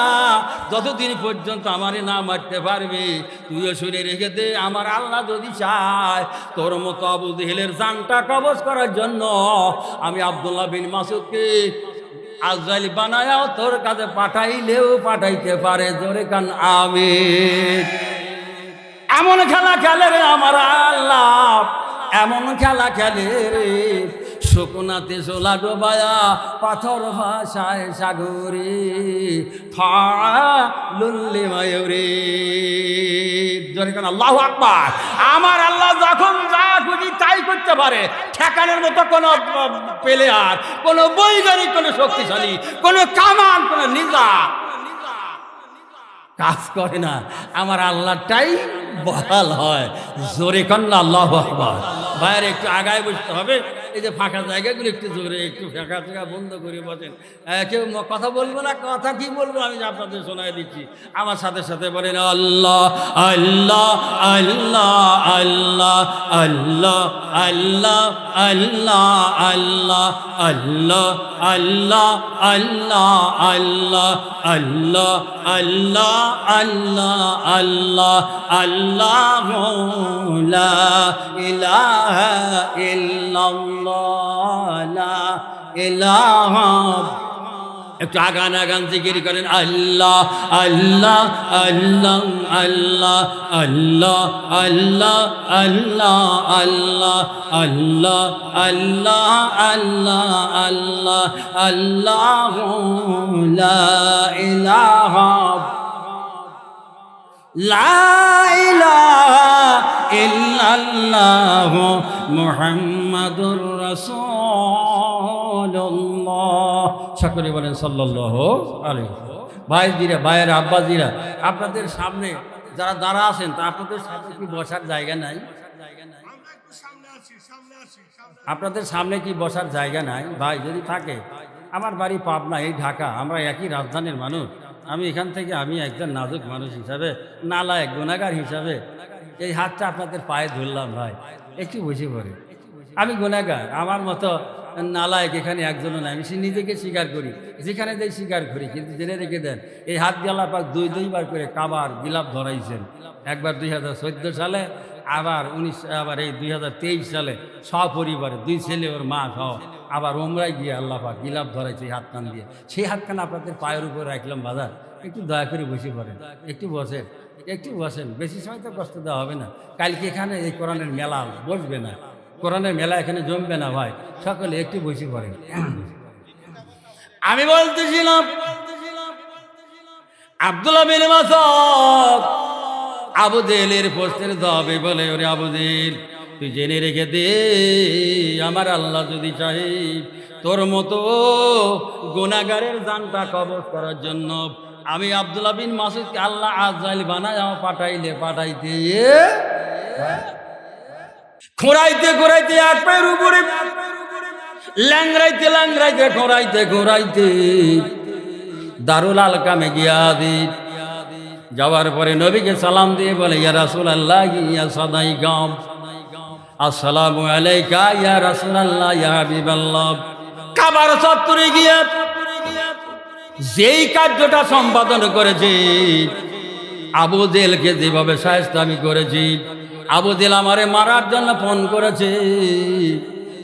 যতদিন পর্যন্ত আমারে না মারতে পারবি। তুইও শুনে রেখে দে, আমার আল্লাহ যদি চায় তোর মতো আবু জেহেলের জানটা কবজ করার জন্য আমি আব্দুল্লাহ বিন মাসউদকে আজরাইল বানায়াও তোর কাছে পাঠাইলেও পাঠাইতে পারে। জোরে কান আমিন। এমন খেলা খেলে রে আমার আল্লাহ, এমন খেলা খেলে রে, শুকনাতে সোলা ডোবায়া পাথর ভাষায় সাগরে ফালুল্লি মায়ুরে। জোরে কান আল্লাহু আকবার। আমার আল্লাহ যখন যা খুশি তাই করতে পারে। ঠেকানোর মতো কোনো প্লেয়ার, কোনো বৈজ্ঞানিক, কোনো শক্তিশালী, কোনো কামান, কোনো নিজা কাজ করে না। আমার আল্লাহটাই বহাল হয়। জোরে কান্না আল্লাহু আকবার। বাইরে একটু আগায় বসতে হবে, এই যে ফাঁকা জায়গাগুলো একটু জোরে, একটু ফাঁকা জায়গা বন্ধ করে বসেন। কেউ কথা বলবো না, কথা কি বলবো আমি আপনাদের শোনায় দিচ্ছি। আমার সাথে সাথে বলেন আল্লাহ আল্লাহ আল্লাহ আল্লাহ আল্লাহ আল্লাহ আল্লাহ আল্লাহ আল্লাহ আল্লাহ আল্লাহ আল্লাহ আল্লাহ আল্লাহ আল্লাহ আল্লাহ আল্লাহ লা ইলাহা ইল্লাল্লাহ লা ইলাহা। একটু আগান আগান জিকির করেন আল্লাহ আল্লাহ আল্লাহ আল্লাহ আল্লাহ আল্লাহ আল্লাহ আল্লাহ আল্লাহ আল্লাহ আল্লাহ আল্লাহ আল্লাহ লা ইলাহা লা ইলাহা ইল্লাল্লাহ মুহাম্মাদুর রাসূলুল্লাহ। সকলে বলেন সাল্লাল্লাহু আলাইহি। ভাইজিরা, ভাইয়েরা, আব্বাজিরা, আপনাদের সামনে যারা দাঁড়া আছেন তা আপনাদের সামনে কি বসার জায়গা নাই? আপনাদের সামনে কি বসার জায়গা নাই? ভাই যদি থাকে, আমার বাড়ি পাবনা, এই ঢাকা, আমরা একই রাজধানীর মানুষ। আমি এখান থেকে, আমি একজন নাজুক মানুষ হিসাবে, নালায়েক গুনাহগার হিসাবে এই হাতটা আপনাদের পায়ে ধরলাম। ভাই একটু বসে পড়ে, আমি গুনাহগার, আমার মতো নালায়েক এখানে একজনও নাই। আমি নিজেকে স্বীকার করি, যেখানে যাই স্বীকার করি। কিন্তু জেনে রেখে দেন, এই হাত দিয়ে আল্লাহ পাক দুইবার করে কাবার গিলাফ ধরাইছেন। একবার 2014 সালে, আবার এই 2023 সালে সপরিবারে 2 ছেলে ওর মা সহ আবার ওমরায় গিয়ে আল্লাহ পাক গিলাফ ধরাইছে এই হাতখান দিয়ে। সেই হাতখান আপনাদের পায়ের উপর রাখলাম। বাজার একটু দয়া করে বসে পড়েন, একটু বসেন, একটু বসেন। বেশি সময় তো কষ্ট দেওয়া হবে না। কালকে এখানে এই কোরআনের মেলা বসবে না, কোরআনের মেলা এখানে জমবে না। ভাই সকলে একটু বসে পড়েন। আমি বলতেছিলাম আব্দুল্লাহ বিন মাসউদ আবু জেহেলের পোস্টের দাবি বলে, ওরে আবু জেহেল, তুই জেনে রেখে দে, আমার আল্লাহ যদি চাই তোর মতো গুনাহগারের জানটা কবজ করার জন্য আমি আব্দুল্লাহ বিন মাসউদকে আল্লাহ আজরাইল বানায় পাঠাইলে পাঠাইতে খোঁড়াইতে খোঁড়াইতে এক পায়ের উপরে ল্যাংরাইতে ল্যাংরাইতে খোঁড়াইতে খোঁড়াইতে দারুল আলকামে গিয়া দি যাওয়ার পরে নবীকে সালাম দিয়ে বলে, ইয়া রাসূলুল্লাহ ইয়া সাদাইকাম, আসসালামু আলাইকা ইয়া রাসূলুল্লাহ ইয়া হাবিবাল্লাহ। কাবার চত্বরে গিয়ে যেই কার্যটা সম্পাদন করেছি, আবু জেহেলকে যেভাবে শায়েস্তা আমি করেছি, আবু জেহেল আমারে মারার জন্য ফোন করেছে,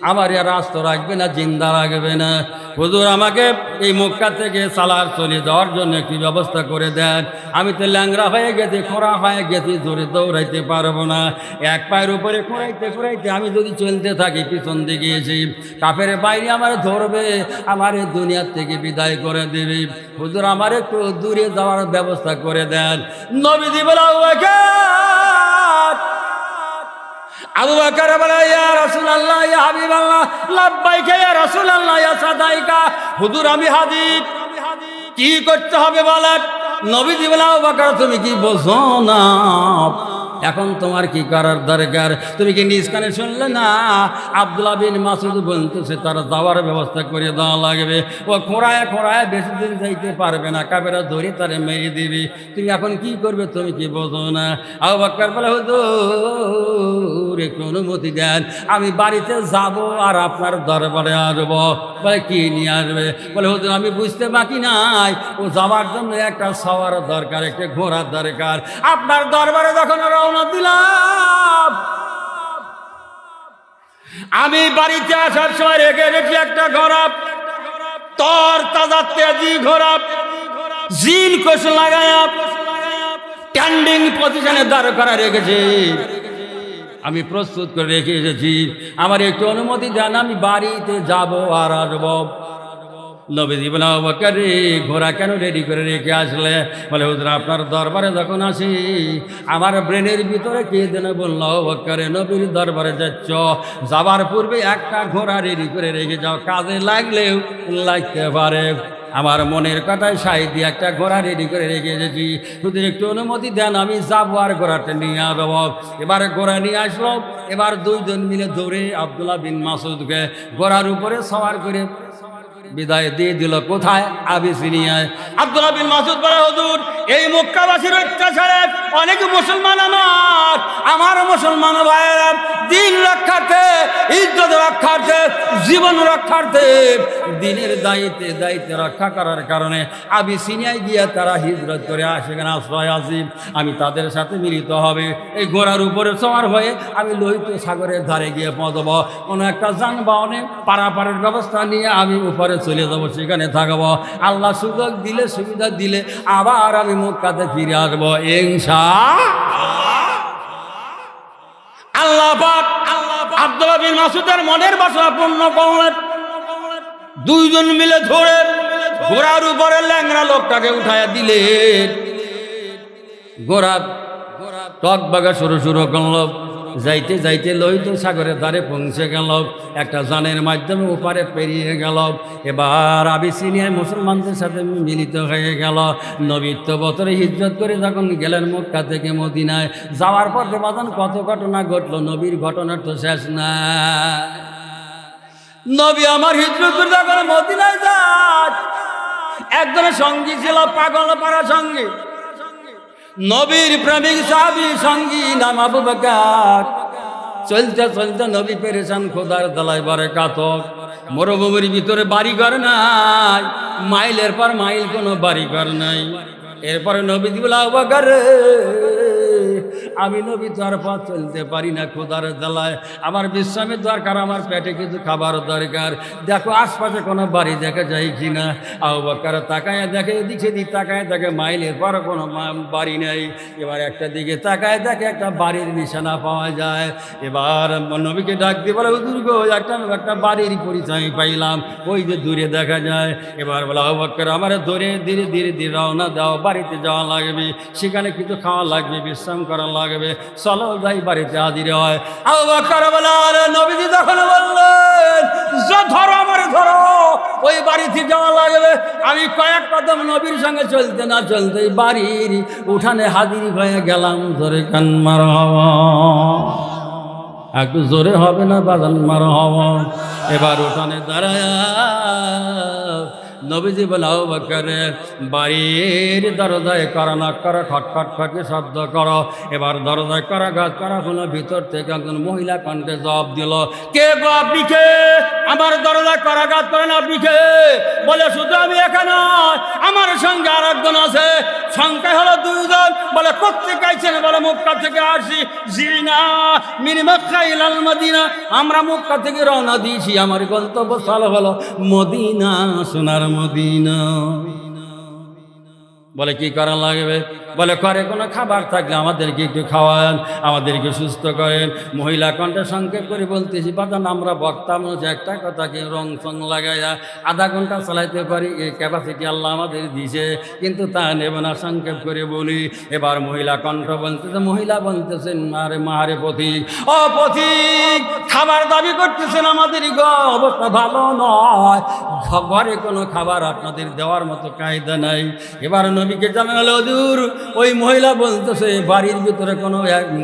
আমার আর আস্ত রাখবে না, জিন্দা রাখবে না। হুজুর আমাকে এই মক্কা থেকে সালার চলে যাওয়ার জন্য একটি ব্যবস্থা করে দেন। আমি তো ল্যাংরা হয়ে গেছি, খোঁড়া হয়ে গেছি, জোরে দৌড়াইতে পারবো না। এক পায়ের উপরে খোঁড়াইতে খোঁড়াইতে আমি যদি চলতে থাকি, পিছন দিকে এসে কাফের বাইরে আমার ধরবে, আমার দুনিয়ার থেকে বিদায় করে দেবে। হুজুর আমার একটু দূরে যাওয়ার ব্যবস্থা করে দেন। নবীজি বলা আবু বকর বলে, ইয়া রাসূলুল্লাহ, ইয়া হাবিবাল্লাহ, লাব্বাইকা ইয়া রাসূলুল্লাহ, ইয়া সাদাইকা। হুজুর আমি হাজির, কি করতে হবে বলেন? নবীজি বলে, আবু বকর তুমি কি বোঝো না? এখন তোমার কি করার দরকার? তুমি কি নিজ কানে শুনলে না? আব্দুল্লাহ বিন মাসউদ বলতেছে তার যাওয়ার ব্যবস্থা করে দেওয়া লাগবে। ও খোঁড়ায় খোঁড়ায় বেশি দিন যাইতে পারবে না, কাফেররা ধরে তারে মেরে দিবি। তুমি এখন কি করবে? তুমি কি বোঝো না? আবু বকর বলে, হুজুর একটু অনুমতি দেন, আমি বাড়িতে যাব আর আপনার দরবারে আসবো। বলে, কি নিয়ে আসবে? বলে, হুজুর আমি বুঝতে বাকি নাই, ও যাওয়ার জন্য একটা সওয়ার দরকার, একটা ঘোড়ার দরকার। আপনার দরবারে যখন রওনা দিলাম, আমি বাড়িতে আসার সময় রেখে রেখে একটা ঘোড়া, তর তাজা তেজি ঘোড়া, জিন কোষ লাগায়া স্ট্যান্ডিং পজিশনে দাঁড় করা রেখেছে। আমি প্রস্তুত করে রেখে এসেছি, আমার একটু অনুমতি দেন, আমি বাড়িতে যাব আর আসবো। নবীজি বলে, আবু বকর রে, ঘোড়া কেন রেডি করে রেখে আসলে? বলে, হুজুর আপনার দরবারে যখন আসি আমার ব্রেনের ভিতরে কে যেন বললো, আবু বকর নবীর দরবারে যাচ্ছ, যাবার পূর্বে একটা ঘোড়া রেডি করে রেখে যাও, কাজে লাগলেও লাগতে পারে। আমার মনের কথায় সাই দিয়ে একটা ঘোড়া রেডি করে রেখে এসেছি, হুজুর একটু অনুমতি দেন, আমি যাবো আর ঘোড়াটা নিয়ে আসবো। এবারে ঘোড়া নিয়ে আসলো। এবার দুইজন মিলে দৌড়ে আব্দুল্লাহ বিন মাসউদকে ঘোড়ার উপরে সওয়ার করে বিদায় দিয়ে দিল। কোথায়? আবিসিনিয়ায়। আব্দুল্লাহ বিন মাসউদ বলে, হুজুর এই মক্কাবাসীর অত্যাচারে অনেক মুসলমান আমার মুসলমান ভাইয়েরা দিন রক্ষার্থে, ইজ্জত রক্ষার্থে, জীবন রক্ষার্থে, দিনের দায়িত্বে রক্ষা করার কারণে আবিসিনিয়ায় গিয়ে তারা হিজরত করে সেখানে আশ্রয় আসিম। আমি তাদের সাথে মিলিত হবে, এই ঘোড়ার উপরে সওয়ার হয়ে আমি লোহিত সাগরের ধারে গিয়ে পৌঁছব। কোনো একটা যানবাহনে পারাপারের ব্যবস্থা নিয়ে আমি উপরে চলে যাবো, সেখানে থাকবো। আল্লাহ সুযোগ দিলে, সুবিধা দিলে আবার আমি মক্কাতে ফিরে আসবো ইনশাআল্লাহ। পাক আব্দুল্লাহ বিন মাসউদের মনের বাসনা পূর্ণ করলেন। দুইজন মিলে ধরে ঘোড়ার উপরে ল্যাংড়া লোকটাকে উঠাইয়া দিলেন। ঘোড়া টক বাগা শুরু করল। যাইতে যাইতে লোহিত সাগরের ধারে পৌঁছে গেল, একটা জানের মাধ্যমে ওপারে পেরিয়ে গেল। এবার আবিসিনিয়ায় মুসলমানদের সাথে মিলিত হয়ে গেল। নবী তো বছরে হিজরত করে যখন গেলেন মক্কা থেকে মদিনায়, যাওয়ার পর বাজান কত ঘটনা ঘটলো, নবীর ঘটনার তো শেষ না। নবী আমার হিজরত করে যখন মদিনায় যায়, একজনের সঙ্গী ছিল পাগল পাড়া সঙ্গী, নবীর প্রেমিক সাহাবী সঙ্গী, নাম আবু বকর। চলতে চলতে নবী পেরেশান, খোদার দালায় বারে কাতক। মরুভূমির ভিতরে বাড়িঘর নাই, মাইলের পর মাইল কোনো বাড়িঘর নাই। এরপরে নবী বলে, আবু বকর আমি নবী তো আর পথ চলতে পারি না, খোদার জ্বালায় আমার বিশ্রামের দরকার, আমার পেটে কিছু খাবার দরকার। দেখো আশপাশে কোনো বাড়ি দেখা যায় কিনা। আবু বকর তাকায় দেখে, এদিক সেদিক তাকায় দেখে, মাইলের পর কোনো বাড়ি নেই। এবার একটা দিকে তাকায় দেখে একটা বাড়ির নিশানা পাওয়া যায়। এবার নবীকে ডাক দিয়ে বলে, হুজুর গো, একটা বাড়ির পরিচয় পাইলাম, ওই যে দূরে দেখা যায়। এবার বলে, আবু বকর আমার ধরে ধীরে ধীরে ধীরে রওনা দাও, বাড়িতে যাওয়া লাগবে, সেখানে কিছু খাওয়া লাগবে, বিশ্রাম করা লাগবে, চলো যাই বাড়িতে হাজির হয়। আবু বকর বলে, আরে নবীজি যখন বললেন যে ধরো আমারে ধরো, ওই বাড়িতে যাওয়া লাগবে, আমি কয়েক কদম নবীর সঙ্গে চলতে না চলতেই বাড়ির উঠানে হাজির হয়ে গেলাম। ধরে কান মার হওয়া, একটু জোরে হবে না বাজান, মার হওয়া। এবার উঠানে দাঁড়ায় নবীজি বলে, আবু বকর বাড়ির দরজায় করা নাক করা, খটখট খটে শব্দ করো। এবার দরজায় করা গাছ করা হলো, ভিতর থেকে একজন মহিলা কণ্ঠে জবাব দিল, কে গো আপনি কে? আমার দরজায় করা গাছ করেন আপনি কে? বলে, শুধু আমি এখানে, আমার সঙ্গে আর একজন আছে, সংখ্যা হলো দুইজন। বলে, কোত্থেকে আইছেন? বলে, মক্কা থেকে আসি। জিনা মিন মক্কা ইলাল মদিনা, আমরা মক্কা থেকে রওনা দিয়েছি, আমার গন্তব্যস্থল হলো মদিনা, সোনার মদিনা। বলে কি করা লাগবে? বলে ঘরে কোনো খাবার থাকলে আমাদেরকে একটু খাওয়ান, আমাদেরকে সুস্থ করেন। মহিলা কণ্ঠে সংক্ষেপ করে বলতেছি, বাদান আমরা বক্তা মানুষ, একটা কথাকে রং সং লাগাইয়া আধা ঘন্টা চালাইতে পারি, এই ক্যাপাসিটি আল্লাহ আমাদের দিছে, কিন্তু তা নেব না। সংক্ষেপ করে বলি। এবার মহিলা কণ্ঠ বলতেছে, মহিলা বলতেছেন, আরে মারে পথিক, ও পথিক, খাবার দাবি করতেছেন, আমাদের অবস্থা ভালো নয়, ঘরে কোনো খাবার আপনাদের দেওয়ার মতো কায়দা নাই। এবার নবীকে জানালো, হুজুর ওই মহিলা বলতেছে বাড়ির ভিতরে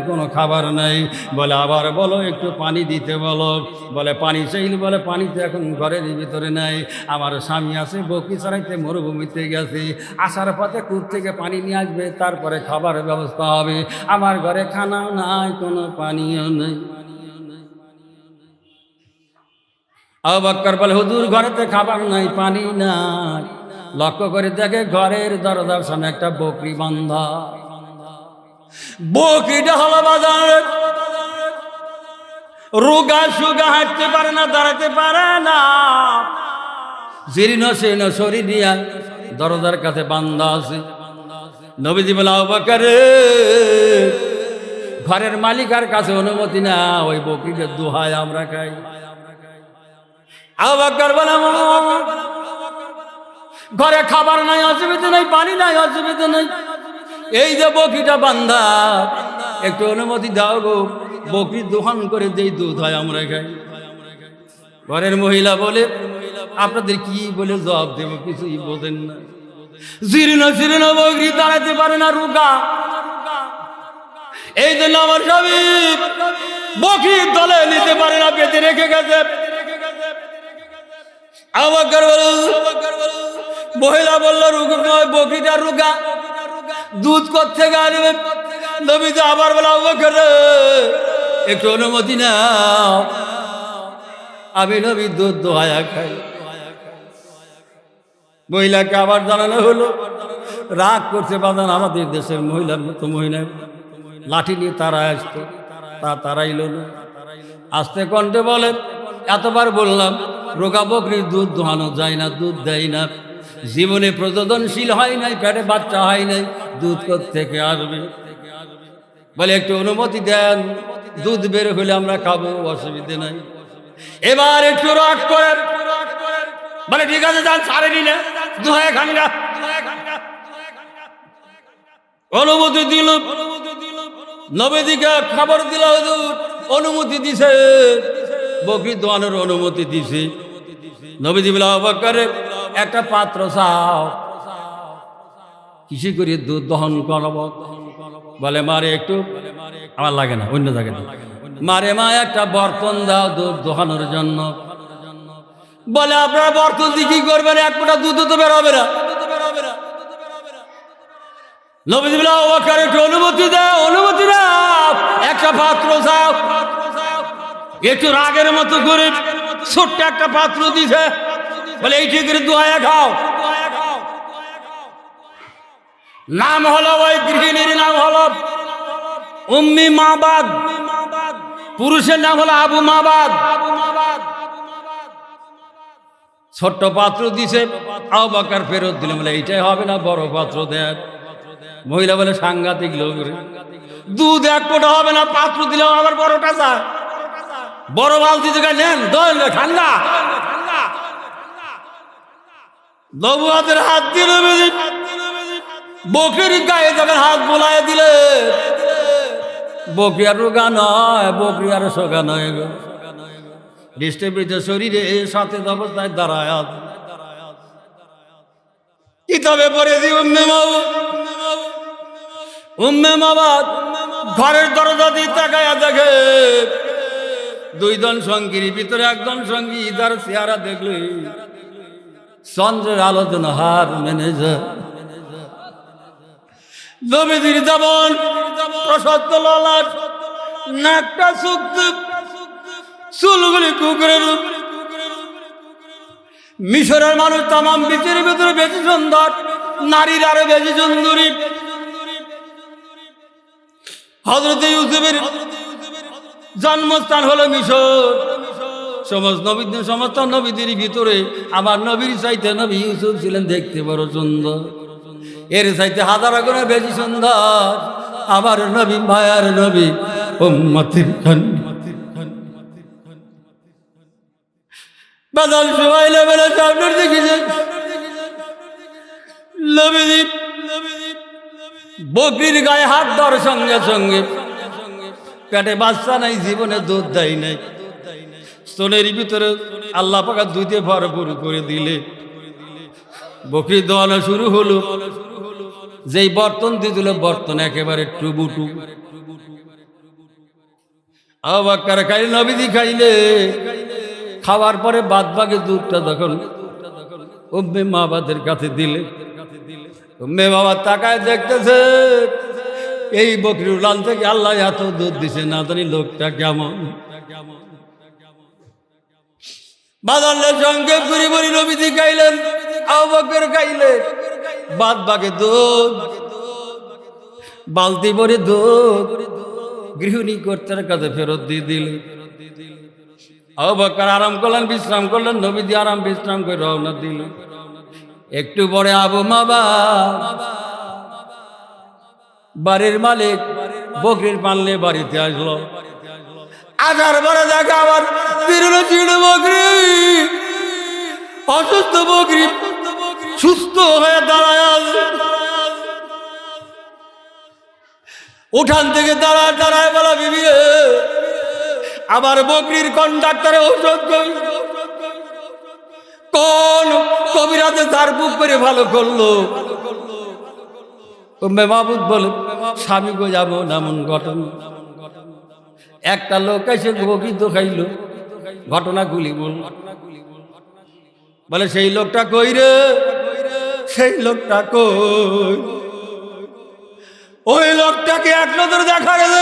কোনো খাবার নাই। বলে আবার বলো, একটু পানি দিতে বলো। বলে পানি চাইল, বলে পানি তো এখন ঘরের ভিতরে নাই, আমার স্বামী আছে বকরি চড়াইতে মরুভূমিতে গেছে, আসার পথে কূপ থেকে পানি নিয়ে আসবে, তারপরে খাবারের ব্যবস্থা হবে, আমার ঘরে খানাও নাই, কোনো পানিও নেই। আবু বকর বলে, হুজুর ঘরেতে খাবার নাই, পানি নাই। লক্ষ্য করে দেখে ঘরের দরজার সামনে একটা বকরি বান্ধা। বকরিটা হলো বাজার রোগা সুগা, হাঁটতে পারে না, দাঁড়াতে পারে না, জীর্ণ শীর্ণ শরীর নিয়ে দরজার কাছে বান্ধা আছে। নবীজি বলে, আবু বকর ঘরের মালিকার কাছে অনুমতি না, ওই বকরির দোহাই আমরা খাই। আবু বকর বলে, ঘরে খাবার নাই, অসুবিধা নাই, পানি নাই, অসুবিধা নাই, এই যে বকরিটা বান্ধা, একটু অনুমতি দাও গো, বকরি দোহান করে যেই দুধ হয় আমরা খাই। ঘরের মহিলা বলে, আপনাদের কি বলে জবাব দেব, কিছুই বোঝেন না, জীর্ণ শীর্ণ বকরি, দাঁড়াতে পারে না, রোগা, এই জন্য আমার স্বামী বকরি দলে নিতে পারে না, পেতে রেখে গেছে। আবু বকর বলে, মহিলা বলল, বকরিটা রোগা, দুধ কোত্থেকে আনবে? নবী তো আবার বলে, আবু বকর একটু অনুমতি নাও, আমি নবী দুধ দোহায়া খাই। মহিলাকে আবার জানানো হলো, রাগ করছে বাজান, আমাদের দেশের মহিলার মতো মহিলা লাঠি নিয়ে তারা আসতো, তা তারাইল না। আস্তে কণ্ঠে বলে, এতবার বললাম রোগা বকরির দুধ দোহানো যায় না, দুধ দেয় না, জীবনে প্রযোজনশীল হয় নাই, পেটে বাচ্চা হয় নাই, দুধ কোত্থেকে আসবে? বলে একটু অনুমতি দেন, দুধ বের হলে আমরা খাবো, অসুবিধে নাই। এবার একটু রাগ করে বলে, ঠিক আছে যান, ছাড়ে নিলে দোহায় খান গা। অনুমতি দিল, নবীজিকে খবর দিল, হুজুর অনুমতি দিছে, বকরি দোয়ানোর অনুমতি দিছে। নবীজি বলে, আবু বকর একটা পাত্র চাও, কিসে করে দুধ দহন করব? বলে মারে একটু, আমার লাগে না, অন্য জায়গায় মারে মা একটা বর্তন দাও দুধ দোহানোর জন্য। বলে আপনারা বর্তন দিয়ে কি করবেন, এক ফোঁটা দুধ তো বের হবে না। নবীজি বলে, আবু বকর একটু অনুমতি দাও, অনুমতি দাও, একটা পাত্র চাও। একটু রাগের মতো করে ছোট্ট একটা পাত্র দিছে, বলে এই ঠিক করে দোহায়া খাও। নাম হলো, ওই গৃহিণীর নাম হলো উম্মি মাবাদ, পুরুষের নাম হলো আবু মাবাদ। ছোট্ট পাত্র দিছে, আবু বকর ফেরত দিল, বলে এইটাই হবে না, বড় পাত্র দেন। মহিলা বলে, সাংঘাতিক লোক রে, দুধ এক ফোঁটা হবে না, পাত্র দিলেও আবার বড়টা চায়, বড় বালতি থেকে নেন, দল ঠান্ডা। নবু হাতের হাত দিয়ে বকরির গায়ে যখন হাত বোলায় দিলে, বকরি আর রোগা নয়, বকরি আর সোগা নয় গো, ডিস্টার্বিত শরীরে সাথে অবস্থায় দাঁড়ায়। কিতাবে পড়েছি উম্মে মাবাদ ঘরের দরজা দিয়ে তাকায়া দেখে, দুইজন সঙ্গীর ভিতরে একজন সঙ্গী তার চেহারা দেখলে চন্দ্রের আলোচনা হার ম্যানেজার। নবীজির যেমন প্রশস্ত ললাট, নাকটা শুকনো, চুলগুলি কুকুরের। মিশরের মানুষ তামাম বিশ্বের ভিতরে বেশি সুন্দর, নারীর আরো বেশি সুন্দরী। হযরত ইউসুফের জন্মস্থান হলো মিশর। সমস্ত নবীদের ভিতরে আমার নবীর চাইতে নবী ইউসুফ ছিলেন দেখতে বড় সুন্দর। এর চাইতে হাজার গুণে বেশি সুন্দর আমার নবী, মায়ার নবী, উম্মতের কান্ডারি। বাদল সবাইলে বেলা সামনের দিকে নবীজি বকরির গায়ে হাত ধর সঙ্গে সঙ্গে পেটে বাচ্চা নাই, জীবনে দুধ দেয় নাই, স্তনের ভিতরে আল্লাহ পাক দুধে ভরপুর করে দিলে বকরি দোয়ানো শুরু হলো। যেই বর্তন দিয়েছিল বর্তন একেবারে টুবুটু। আবু বকর খাইলে, নবীজি খাইলে, খাওয়ার পরে বাদ বাকি দুধটা যখন উম্মে মাবাদের কাছে দিলে, উম্মে বাবা তাকায় দেখতেছে এই বকরির উলান থেকে আল্লাহ এত দুধ দিছে, না জানি লোকটা কেমন। বাদলের সঙ্গে ঘুরি ঘুরি নবীজি খাইলেন, আবু বকর খাইলে, বাদ বাকি দুধ বালতি ভরে দুধ গৃহিণী কর্তার কাছে ফেরত দিয়ে দিলে। আবু বকর আরাম করলেন, বিশ্রাম করলেন, নবীজি আরাম বিশ্রাম করে রওনা দিল। একটু পরে আবু মাবা বাড়ির মালিক বকরির পাললে বাড়িতে আসলো। আসার পরে দেখা আবার চিড় বকরি, অসুস্থ বকরি সুস্থ হয়ে দাঁড়ায় আছে। উঠান থেকে দাঁড়ায় দাঁড়ায় বলা, বিবি রে, আবার বকরির কন্ডাক্টরে ঔষধ কই, কোন কবিরাতে তার বুক করে ভালো করলো। উম্মে মাহমুদ বলে, স্বামী গো যাবো এমন ঘটনা। একটা লোক এসে বকরি তো খাইলো, ঘটনাগুলি বলে সেই লোকটা কই রে, সেই লোকটা কই? ওই লোকটাকে এক নজর দেখা গেল,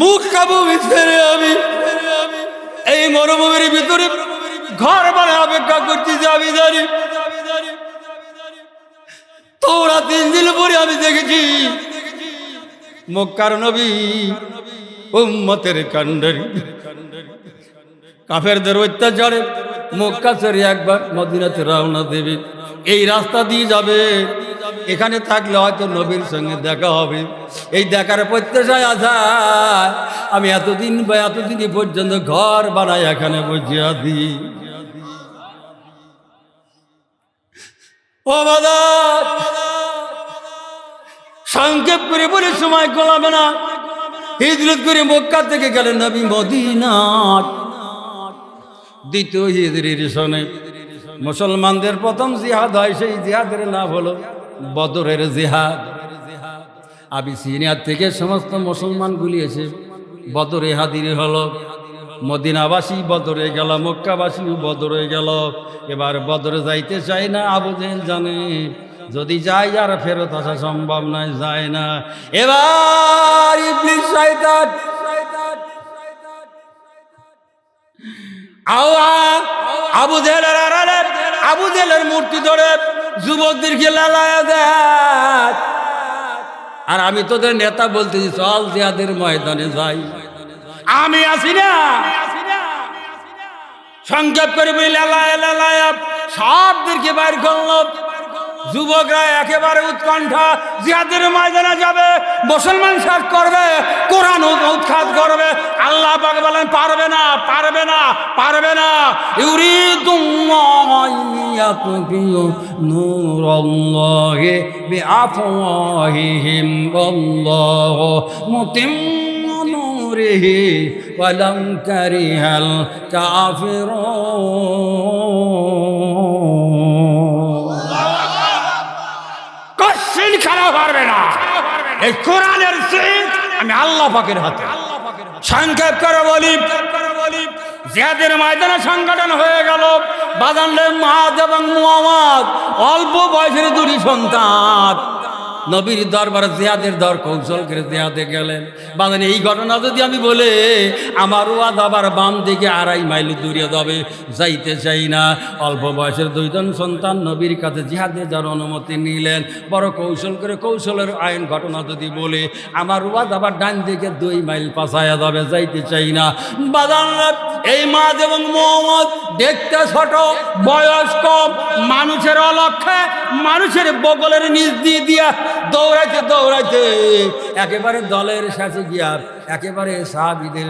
মুখ কাবু ছেড়ে আমি এই মরুভূমির ভিতরে ঘর বানায় অপেক্ষা করতেছি। আমি জানি তোরা 3 দিন পরে আমি দেখেছি মক্কার নবী, উম্মতের কান্ডারি, কাফেরদের অত্যাচারে মক্কা ছেড়ে একবার মদিনাতে রওনা দেবে। এই রাস্তা দিয়ে যাবে, এখানে থাকলে হয়তো নবীর সঙ্গে দেখা হবে। এই দেখার প্রত্যাশায় আসায় আমি এতদিন পর্যন্ত ঘর বানাই এখানে বসিয়া দিই। ও বাদাত, সংক্ষেপ করে বলে সময় গোলাবে না। হিজরত করে মক্কা থেকে গেলেন নবী মদিনা। দ্বিতীয় হিজরির সনে মুসলমানদের প্রথম জিহাদ হয়, সেই জিহাদের নাম হলো বদরের জিহাদ। আবিসিনিয়া থেকে সমস্ত মুসলমানগুলি এসে বদরে হাজির হলো। মদিনাবাসী বদরে গেল, মক্কাবাসী বদরে গেল। এবার বদরে যাইতে চাই না, আবু জেহেল জানে যদি যাই আর ফেরত আসা সম্ভব নয়, যায় না। এবার ইবলিস শয়তান আবু জেহেলের মূর্তি ধরে যুবকদেরকে লালায়া দেয়। আর আমি তোদের নেতা বলতেছি, চল জিহাদের ময়দানে যাই। আমি আসি না, সংক্ষেপ করে বলি লালায়া সবদেরকে বাইর করলো। যুবকরা একেবারে উৎকণ্ঠা, জিহাদের ময়দানে যাবে, মুসলমান শেষ করবে, কোরআন উৎখাত করবে। আল্লাহ পাক বলেন পারবে না, পারবে না, পারবে না। ইউরিদুল্লাহু লিয়াতফিউ নূরাল্লাহি বিআফওয়াহিহিম ওয়াল্লাহু মুতিম্মু নূরিহি ওয়ালাউ কারিহাল কাফিরুন। খারাপ পারবে না। এই কোরআনের সিট আমি আল্লাহ পাকের হাতে। সংক্ষেপ করে বলি, জিহাদের ময়দানে সংগঠন হয়ে গেল। বাজানলে মুআদ এবং মুআওয়াজ, অল্প বয়সের 2 সন্তান নবীর দরবারে জিহাদের দর কৌশল করে জিহাদে গেলেন। বাজান এই ঘটনা যদি আমি বলে, আমার ওয়াদ আবার বাম দিকে 2.5 মাইল দূরে যাবে, যাইতে চাই না। অল্প বয়সের 2 জন সন্তান নবীর কাছে জিহাদে যাওয়ার অনুমতি নিলেন। বড় কৌশল করে, কৌশলের আইন ঘটনা যদি বলে, আমার ওয়াদ আবার ডান দিকে 2 মাইল পাছায়া যাবে, যাইতে চাই না। বাজান এই মাদ এবং মোহাম্মদ দেখতে ছোট, বয়স কম, মানুষের অলক্ষ্যে মানুষের বগলের নিচ দিয়ে দিয়া দৌড়াইতে দৌড়াইতে একেবারে দলের সাথে গিয়া একেবারে সাহাবীদের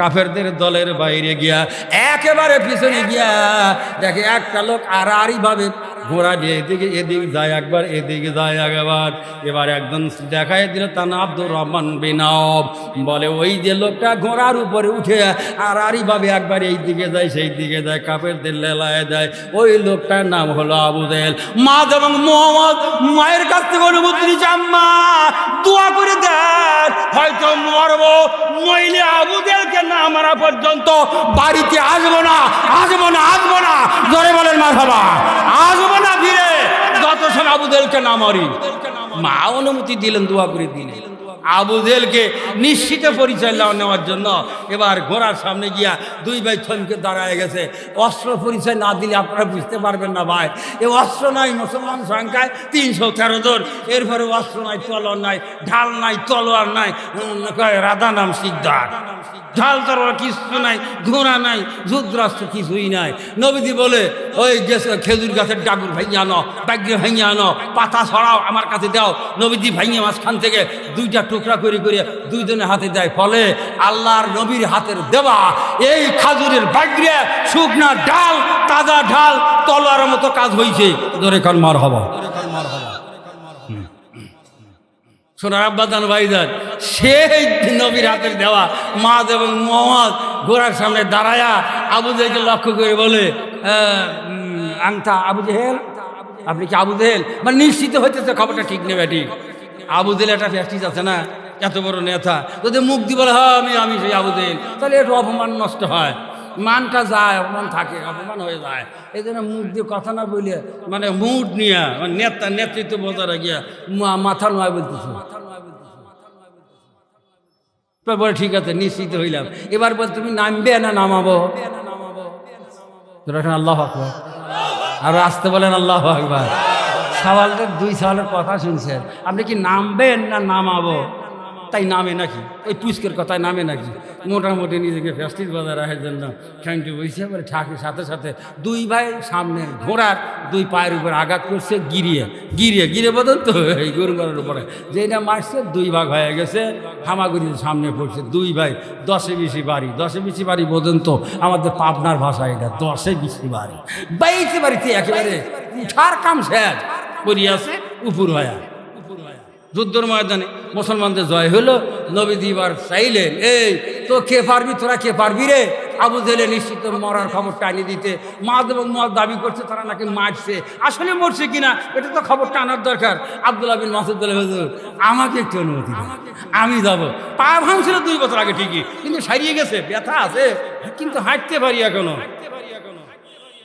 কাফেরদের দলের বাইরে গিয়া একেবারে পিছনে গিয়া দেখে একটা লোক আড়াআড়ি ভাবে ঘোড়া দিয়ে এদিক যায় একবার, এদিকে যায় একবার। এবার একজন দেখাই দিল, তার নাম আব্দুর রহমান বিন আওফ। বলে ওই যে লোকটা ঘোড়ার উপরে উঠে আড়াআড়ি ভাবে একবার এই দিকে যায় সেই দিকে যায়, কাফেরদের লেলায় যায়, ওই লোকটার নাম হলো আবু জেহেল। মা এবং মোহাম্মদ মায়ের কাছ থেকে অনুমতি নিচ্ছে, আম্মা দোয়া করে দেন, হয়তো মরবো, নইলে আবু জেহেলকে না মারা পর্যন্ত বাড়িতে আসবো না, আসবো না, আসবো না। জোরে বলেন মারহাবা, আসবো না ফিরে যত সময় আবু জেহেলকে না মারি। মা অনুমতি দিলেন, দোয়া করে দিলেন। আবু জেহেলকে নিশ্চিত পরিচয় নেওয়ার জন্য এবার ঘোড়ার সামনে গিয়া দুই ভাই থমকে দাঁড়ায় গেছে। অস্ত্র পরিচয় না দিলে আপনারা বুঝতে পারবেন না ভাই, এ অস্ত্র নাই, মুসলমান সংখ্যায় 313 জন, এরপরে অস্ত্র নাই, তলোয়ার নাই, ঢাল নাই, তলোয়ার নাই, রাধা নাম সিকদার, ঢাল তলোয়ার কিছু নাই, ঘোড়া নাই, যুদ্ধরাষ্ট্র কিছুই নাই। নবীজি বলে ওই গেছে খেজুর গাছের ডাগুর ভাইয়া আনো, ব্যাগরে ভাইয়া আনো, পাতা ছড়াও আমার কাছে দাও। নবীজি ভাইয়া মাঝখান থেকে দুইটা টুকরা করে করে দুইজনের হাতে দেয়। ফলে আল্লাহর নবীর হাতের দেওয়া এই খাজুরের ব্যাগরে শুকনা ডাল, তাজা ঢাল, তলোয়ারের মতো কাজ হয়েছে। ধরে কান মার হবা, সোনার আব্বাজান ভাইজান, সেই নবীর হাতের দেওয়া মাদ এবং মোহাম্মদ ঘোড়ার সামনে দাঁড়ায়া আবু জেহেলকে লক্ষ্য করে বলে, আংটা আবু জেহেল, আপনি কি আবু জেহেল? মানে নিশ্চিত হইতেছে খবরটা ঠিক নেবে। ঠিক আবু জেহেল একটা ফ্যাস্টিস আছে না, এত বড় নেতা, যদি মুখ দিয়ে বলে হ্যাঁ আমি সেই আবু জেহেল, তাহলে একটু অপমান নষ্ট হয়, মানটা যায়, অপমান থাকে, অপমান হয়ে যায়। এই জন্য মুখ দিয়ে কথা না বলে মানে মুড নিয়ে নেতা নেতৃত্ব বোঝারা গিয়া মাথা নয় বলতেছে। বলে ঠিক আছে, নিশ্চিত হইলাম। এবার বল তুমি নামবে না নামাবো? আল্লাহ আকবার, আর আসতে বলেন আল্লাহ আকবার। সওয়ালটা দুই সওয়ালের কথা শুনছেন, আপনি কি নামবেন না নামাবো? তাই নামে নাকি, ওই পুষ্কের কথায় নামে নাকি? মোটামুটি নিজেকে ফ্যাস্টিস বাজার রাখার জন্য খাইনটি বসে বলে ঠাকুর সাথে সাথে দুই ভাই সামনে ঘোড়ার দুই পায়ের উপর আঘাত করছে, গিরিয়ে বদল তো এই গরুর উপরে যেটা মারছে দুই ভাগ হয়ে গেছে, হামাগুড়ির সামনে পড়ছে। দুই ভাই 10-20 বাড়ি, 10-20 বাড়ি পর্যন্ত আমাদের পাবনার ভাষা এটা 10-20 বাড়ি, বাইতে বাড়িতে একেবারে উঠার কাম শেষ করিয়াছে উপর হয়া। যুদ্ধের ময়দানে মুসলমানদের জয় হলো। নবীজি এবার চাইলেন, এই তো কে পারবি, তোরা কে পারবি রে? আবু জেহেল নিশ্চিত মরার খবরটা আনিয়ে দিতে। মাদ এবং মুয়াজ দাবি করছে তারা নাকি মারছে, আসলে মরছে কিনা এটা তো খবরটা আনার দরকার। আব্দুল্লাহ বিন মাসউদ বলে, হুজুর আমাকে একটু অনুমতি দিন, আমি যাবো। পা ভাঙছিল 2 বছর আগে ঠিকই, কিন্তু সারিয়ে গেছে, ব্যথা আছে, কিন্তু হাঁটতে পারি এখনো,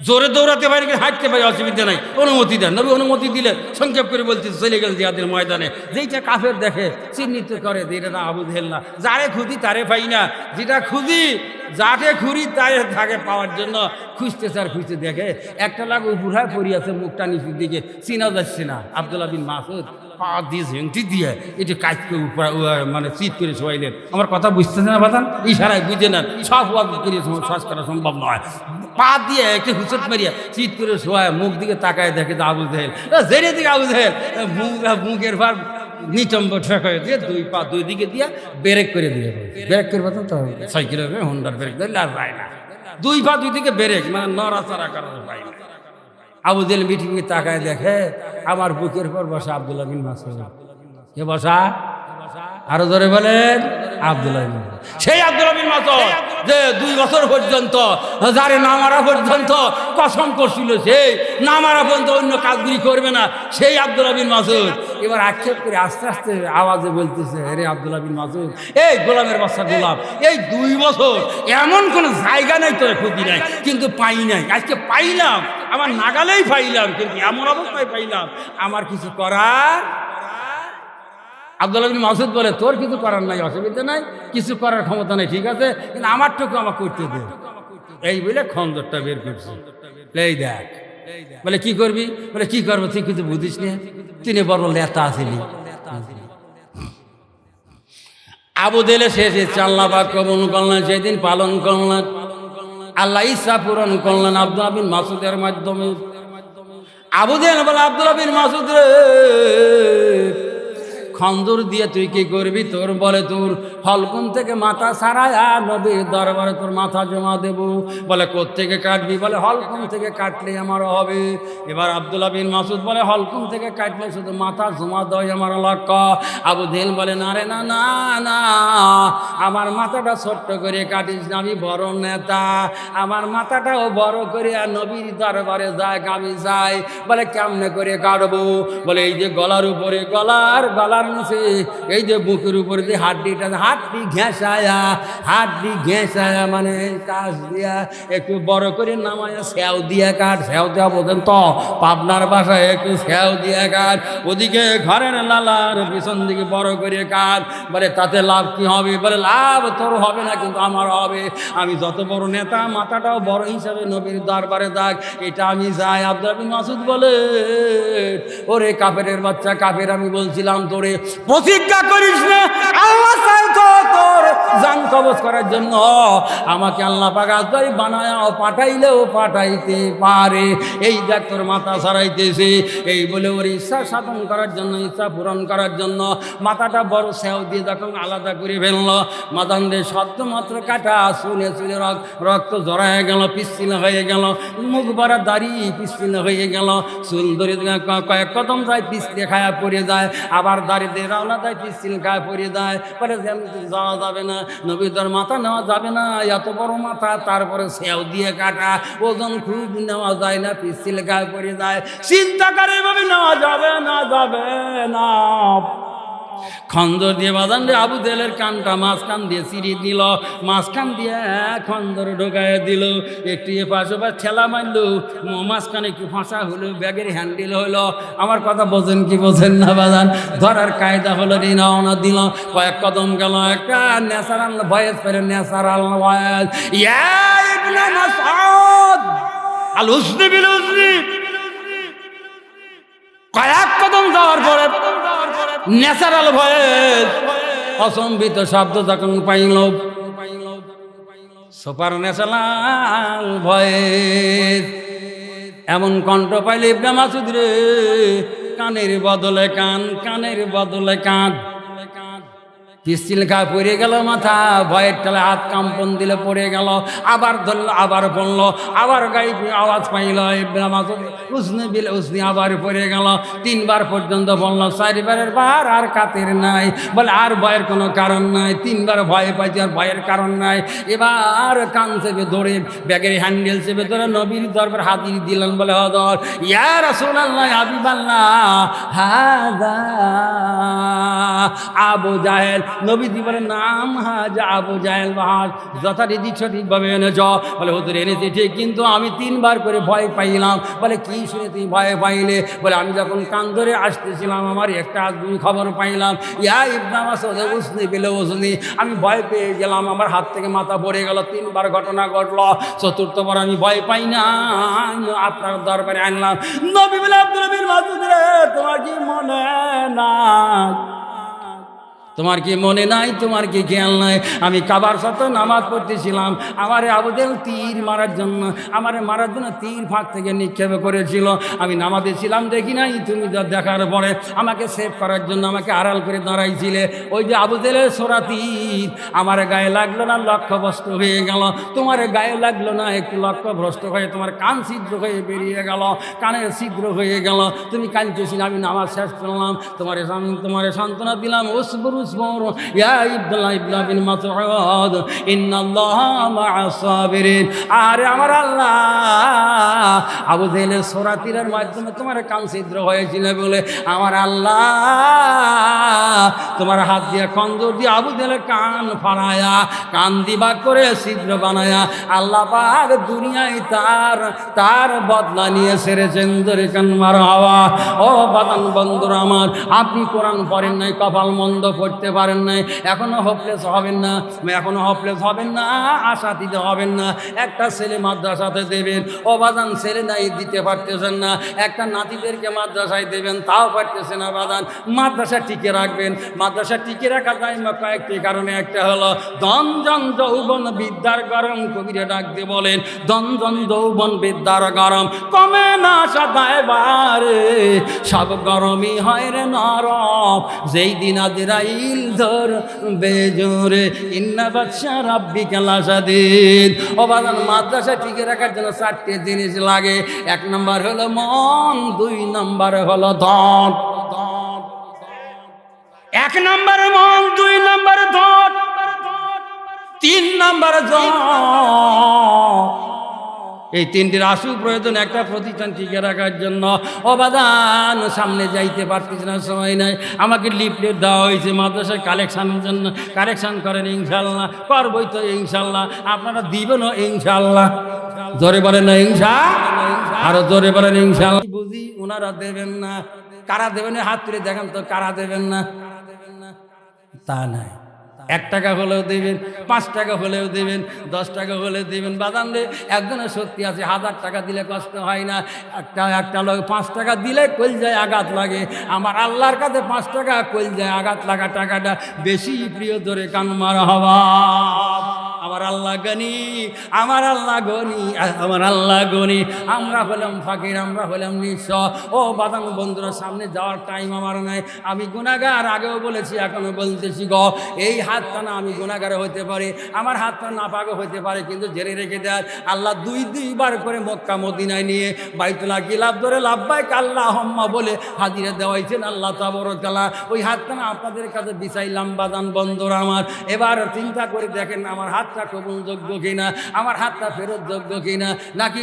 জোরে দৌড়াতে পারি, হাঁটতে পারি, অসুবিধা নাই, অনুমতি দেন। নবী অনুমতি দিলেন। সংক্ষেপ করে বলতে চলে গেলেন জিহাদের ময়দানে। যেইটা কাফের দেখে চিহ্নিত করে যেটা না আবু জেহেল না, যারে খুঁজি তারে পাই না, যেটা খুঁজি যাকে খুঁড়ি তাই থাকে পাওয়ার জন্য খুঁজতেছে আর খুঁজতে দেখে একটা লাগ উপর পড়িয়াছে, মুখটা নিচের দিকে, চিনা যাচ্ছে না। আব্দুল্লাহ বিন মাসউদ পা দিয়ে ঝেংটি দিয়ে এটি কাজকে মানে চিৎ করে শোয়াইলেন। আমার কথা বুঝতেছে না বাদান? ইশারায় বুঝে নেন, সব ওয়াজ করে শ্বাস করা সম্ভব নয়। পা দিয়ে একটু হুচট মারিয়া চিৎ করে শোয়ায়, মুখ দিকে তাকায় দেখে যে আবু জেহেল, জেনে দিকে আবু জেহেল মুখের ভার নিচম্ব ঠেক হয়ে দিয়ে দুই পা দুই দিকে দিয়ে ব্রেক করে দিয়ে, ব্রেক করে পাতেন তো সাইকেল হোন্ডার ব্রেক ধরলে আর যায় না, দুই পা দুই দিকে ব্রেক, মানে নড়াচড়া করার পায় না। আবু জেহেল মিটিংয়ে তাকায় দেখে আমার বুকের পর বসা আব্দুল্লাহ বিন মাসউদ। কে বসা? আরো ধরে বলেন, আব্দুল্লাহ বিন মাসউদ। সেই আব্দুল্লাহ বিন মাসউদ যে 2 বছর পর্যন্ত যারে না মারা পর্যন্ত কসম করছিল, সেই না মারা পর্যন্ত অন্য কাজগুলি করবে না, সেই আব্দুল্লাহ বিন মাসউদ এবার আক্ষেপ করে আস্তে আস্তে আওয়াজে বলতেছে, রে আব্দুল্লাহ বিন মাসউদ, এই গোলামের বাচ্চা গোলাম, এই 2 বছর এমন কোন জায়গা নাই তোর ক্ষতি নাই, কিন্তু পাই নাই, আজকে পাইলাম, আমার নাগালেই পাইলাম, কিন্তু এমন অবস্থায় পাইলাম, আমার কিছু করার। আব্দুল্লাহ বিন মাসউদ বলে, তোর কিছু করার নাই, অসুবিধা নাই, কিছু করার ক্ষমতা নেই, ঠিক আছে, কিন্তু আমারটুকু আমাকে করতে দে। এই বলে খন্দরটা বের করছে, এই দেখ। বলে কি করবি? বলে কি করবো, তুই কিছু বুঝিস না, তিনি বড় লেতা আসিলি। আবু জেহেল শেষে চাল্লা পাক কবল করলেন, সেদিন পালন করলেন। আল্লাহ ইচ্ছা পূরণ করলেন আব্দুল্লাহ বিন মাসউদের মাধ্যমে। আবু জেহেল বলে, আব্দুল্লাহ বিন মাসউদ রে, খন্দর দিয়ে তুই কি করবি? তোর বলে তোর হলকুন থেকে মাথা সারায়া নবীর দরবারে তোর মাথা জমা দেব। বলে কোত্থেকে কাটবি? বলে হলকুন থেকে কাটলে আমার হবে। এবার আব্দুল্লাহ বিন মাসউদ বলে, হলকুন থেকে কাটলে শুধু মাথা জমা দেয় আমার লক্ষ্য। আবু জেহেল বলে, না রে না না না, আমার মাথাটা ছোট্ট করে কাটিস না, আমি বড় নেতা, আমার মাথাটাও বড় করে আর নবীর দরবারে যায় আমি যাই। বলে কেমনে করে কাটবো? বলে এই যে গলার উপরে, গলার নিচে এই যে বুকের উপরে যে হাড্ডিটা, হাড্ডি ঘেঁষায়া মানে কাজ দিয়া একটু বড় করে নামায়া সেও দিয়া কাট। সেও দেওয়া বোঝেন তো পাবনার বাসায়, একটু সেও দিয়া কাট। ওদিকে ঘরের লালার পিছন দিকে বড় করে কাট। বলে তাতে লাভ কি হবে? বলে লাভ তোর হবে না, কিন্তু আমার হবে। আমি যত বড় নেতা, মাথাটাও বড় হিসাবে নবীর দরবারে যাক, এটা আমি যাই। আব্দুল্লাহ বিন মাসউদ বলে, ওরে কাফেরের বাচ্চা কাফের, আমি বলছিলাম তোরে প্রতিজ্ঞা করিস না, আল্লাহ চাই তো তোর জান কবজ করার জন্য আমাকে আল্লাহ পাক আজদারি বানায়া পাঠাইলেও পাঠাইতে পারে। এই দেখ তোর মাথা ছাড়াইতেছে। এই বলে ওর ইচ্ছা সাধন করার জন্য, ইচ্ছা পূরণ করার জন্য মাথাটা বড় সেও দিয়ে যখন আলাদা করে ফেললো, মাথান দিয়ে শব্দ মাত্র কাটা, শুনে শুনে রক্ত জড়ায় গেল, পিচ্ছিল হয়ে গেল, মুখ ভরা দাড়ি পিচ্ছিল হয়ে গেল, চুল ধরে কয়েক কদম যায় পিছলে খায়া পড়ে যায়, আবার দাড়িতে রওনা দেয় পিছিল খায়া পড়ে যায়। পরে যাওয়া যাবে না, নবীদের মাথা নেওয়া যাবে না, এত বড় মাথা, তারপরে সেও দিয়ে কাটা, ওজন খুব নেওয়া যায় না, পিছিল খায়া পড়ে যায়। চিন্তা করে এভাবে নেওয়া যাবে না, যাবে না। খন্দর দিয়ে বাজান রে আবু জেহেলের কানটা মাঝখান দিয়ে চিরি দিল, মাঝখান দিয়ে খন্দর ঢোকায় দিল, একটু এপাশ ওপাশ ঠেলা মারলো, মাঝখানে একটু ফাঁসা হলো, ব্যাগের হ্যান্ডেল হলো। আমার কথা বোঝেন কি বোঝেন না বাজান? ধরার কায়দা হলো, রওনা দিল, কয়েক কদম গেল, একটা ন্যাচারাল ভয়েস পেরে, ন্যাচারাল ভয়েস, ইয়া ইবনে মাসউদ আল হুসনি বিল হুসনি। কয়েক কদম যাওয়ার পরে ন্যাচারাল ভয়েস, অসম্বিত শব্দ যখন পাইল, সুপার ন্যাচারাল ভয়েস, এমন কণ্ঠ পাইলে ইবনে মাসউদ রে, কানের বদলে কান, কানের বদলে কান, পিস্তিল খা পড়ে গেল মাথা, ভয়ের টালে হাত কম্পন দিলে পড়ে গেল, আবার ধরলো, আবার পড়লো, আবার গায়ে আওয়াজ পাইল, ইবনে মাসউদ হুসনি বিল হুসনি, আবার পড়ে গেল, তিনবার পর্যন্ত বললো, চারবারের বার আর কাতের নাই। বলে আর ভয়ের কোনো কারণ নাই, তিনবার ভয় পাইছে, আর ভয়ের কারণ নাই। এবার কান চেপে ধরে, ব্যাগের হ্যান্ডেল চেপে ধরে নবীর দরবার হাজির দিলেন। বলে হযরত ইয়া রাসূলুল্লাহ, হাবিবাল্লাহ, হাযা আবু জাহেল। নবীজি বলে, নাম হাজা আবু জাহেল, বাহাজ যথারীতি সঠিকভাবে এনেছ। বলে হুজুর এনেছি ঠিক, কিন্তু আমি তিনবার করে ভয় পাইলাম। বলে কি শুনে তুমি ভয় পাইলে? বলে আমি যখন কান ধরে আসতেছিলাম, আমার একটা দুই খবর পাইলাম, ইয়া ইবনে মাসউদ হুসনি বিল হুসনি, আমি ভয় পেয়ে গেলাম, আমার হাত থেকে মাথা পড়ে গেল, তিনবার ঘটনা ঘটলো। চতুর্থবার আমি ভয় পাই না, আপনার দরবারে আনলাম। নবী বলে, আব্দুল্লাহ বিন মাসউদ রে, তোমার কি মনে না? তোমার কি মনে নাই? তোমার কি খেয়াল নাই? আমি কাবার সাথে নামাজ পড়তেছিলাম, আমারে আবু জেহেল তীর মারার জন্য, আমারে মারার জন্য তীর ফাঁক থেকে নিক্ষেপ করেছিল। আমি নামাজে ছিলাম, দেখি নাই, তুমি যা দেখার পরে আমাকে সেভ করার জন্য আমাকে আড়াল করে দাঁড়াইছিলে। ওই যে আবু জেহেলের ছোড়া তীর আমার গায়ে লাগলো না, লক্ষ্যভ্রষ্ট হয়ে গেল। তোমার গায়ে লাগলো না, একটু লক্ষ্যভ্রষ্ট হয়ে তোমার কান ছিদ্র হয়ে বেরিয়ে গেল, কানের ছিদ্র হয়ে গেল। তুমি কাঁদতেছিলে, আমি নামাজ শেষ করলাম, তোমারে সান্ত্বনা দিলাম, ওসবরু ইয়া আব্দুল্লাহ ইবনে বিন মাসউদ, ইন্নাল্লাহা মা'আস সাবিরিন। আরে আমার আল্লাহ, আবু জেহেলের ছোরা তীরের মাধ্যমে তোমার কান ছিদ্র হয়েছিল বলে আমার আল্লাহ তোমার হাত দিয়ে খঞ্জর দিয়ে আবু জেহেলের কান ফাড়ায়া, কান দিবা করে ছিদ্র বানায়া আল্লাহ পাক দুনিয়ায় তার বদলা নিয়ে ছেড়েছেন। ধরে কান মারহাবা। ও বাদান বন্ধুরা আমার, আপনি কোরআন পড়েন নাই, কপাল মন্দ পড়তে পারেন নাই, এখনো হোপলেস হবেন না, আশা দিতে হবেন না। একটা ছেলে মাদ্রাসাতে দেবেন, ও বাদান ছেলে ছেলে নাই, দিতে পারতেছেন না। একটা নাতিদেরকে মাদ্রাসায় দেবেন, তাও পারতেছে না বাদান। মাদ্রাসা টিকে রাখবেন, মাদ্রাসা টিকে রাখা যায় কয়েকটি কারণে। একটা হলো দঞ্জন যৌবন বিদ্যার গরম, কবিরা ডাকতে বলেন দঞ্জন যৌবন বিদ্যার গরম, কমে না সদায় বারে, সব গরমই হয় রে নরম, যেই দিন আজরাইল ধর বেজোরে, ইন্না বাদশা রাব্বিকা লাশাদীদ। ও বাদান, মাদ্রাসা টিকে রাখার জন্য 4টে জিনিস লাগে। 1 নম্বর হলো মন, 2 নম্বর হলো ধন। 1 নম্বর মন, 2 নম্বর ধন, 3 নম্বর জন। এই 3টির আশু প্রয়োজন একটা প্রতিষ্ঠান টিকে রাখার জন্য। অবাদান, সামনে যাইতে পারতেছি না, সময় নাই। আমাকে লিফলেট দেওয়া হয়েছে মাদ্রাসায় কালেকশানের জন্য। কালেকশান করেন ইনশাল্লাহ, করবই তো ইনশাল্লাহ, আপনারা দিবেনও ইনশাল্লাহ। জোরে বলেন না ইনশাল্লাহ, আরো জোরে বলেন ইনশাল্লাহ। বুঝি ওনারা দেবেন না, কারা দেবেন হাত তুলে দেখান তো, কারা দেবেন না? তা নাই। 1 টাকা হলেও দেবেন, 5 টাকা হলেও দেবেন, 10 টাকা হলেও দেবেন। বাদাম রে, একজনের সত্যি আছে, 1000 টাকা দিলে কষ্ট হয় না। একটা লোক 5 টাকা দিলে কলজায় আঘাত লাগে। আমার আল্লাহর কাছে 5 টাকা কলজায় আঘাত লাগা টাকাটা বেশি প্রিয়। ধরে কান মারা হওয়া। আমার আল্লাহ গনি, আমার আল্লাহ গনি, আমার আল্লাহ গনি। আমরা হলাম ফাকির, আমরা হলাম নিঃস্ব। ও বাদাম বন্ধুরা, সামনে যাওয়ার টাইম আমার নাই। আমি গুনাহগার, আগেও বলেছি এখনো বলতেছি গো। এই হাতটা না, আমি গুনাহগার হতে পারি, আমার হাতটা নাপাকও হতে পারে, কিন্তু জেনে রেখে দেয় আল্লাহ 2বার করে মক্কা মদিনায় নিয়ে বাইতুল্লাহ গিলাফ ধরে লাব্বাইক আল্লাহুম্মা বলে হাজিরা দেওয়াইছেন আল্লাহ তাবারক তাআলা। ওই হাতটা না আপনাদের কাছে বিচাইলাম বাদান বন্ধুরা আমার। এবার চিন্তা করে দেখেন আমার হাতটা কবুলযোগ্য কিনা, আমার হাতটা ফেরতযোগ্য কিনা, নাকি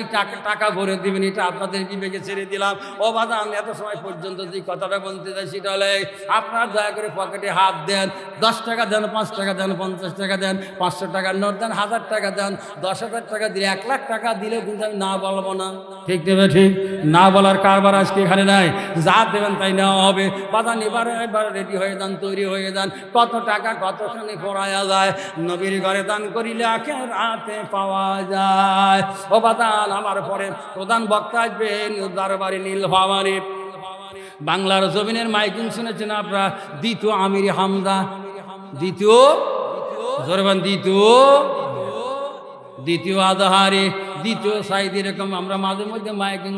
টাকা ভরে দিবেন, এটা আপনাদের বিবেকে ছেড়ে দিলাম। ও বাদান, এত সময় পর্যন্ত যে কথাটা বলতে চাই সেটা হলে আপনারা দয়া করে পকেটে হাত দেন। 10 টাকা দেন, 5 টাকা দেন, 50 টাকা দেন, 500 টাকার নোট দেন, 1000 টাকা দেন, 10,000 টাকা দিলে, 1 লাখ টাকা দিলে কিন্তু আমি না বলবো না। ঠিক দেবে, ঠিক না বলার কারবার আজকে এখানে নাই। যা দেবেন তাই নেওয়া হবে। বাদান এবার রেডি হয়ে যান, তৈরি হয়ে যান। কত টাকা কতখানি পড়ায়া যায়, নবীর ঘরে দান করিলে আখিরাতে পাওয়া যায়। ও বাদান, আমার পরে প্রধান বক্তা আসবেন দরবারে নীল ভবানী। বাংলার জমিনের মাইকিং শুনেছেন আপনারা, দ্বিতীয় আমির হামদা, দ্বিতীয় আদহারি, দ্বিতীয় সাইদ। এরকম আমরা মাঝে মধ্যে মাইকিং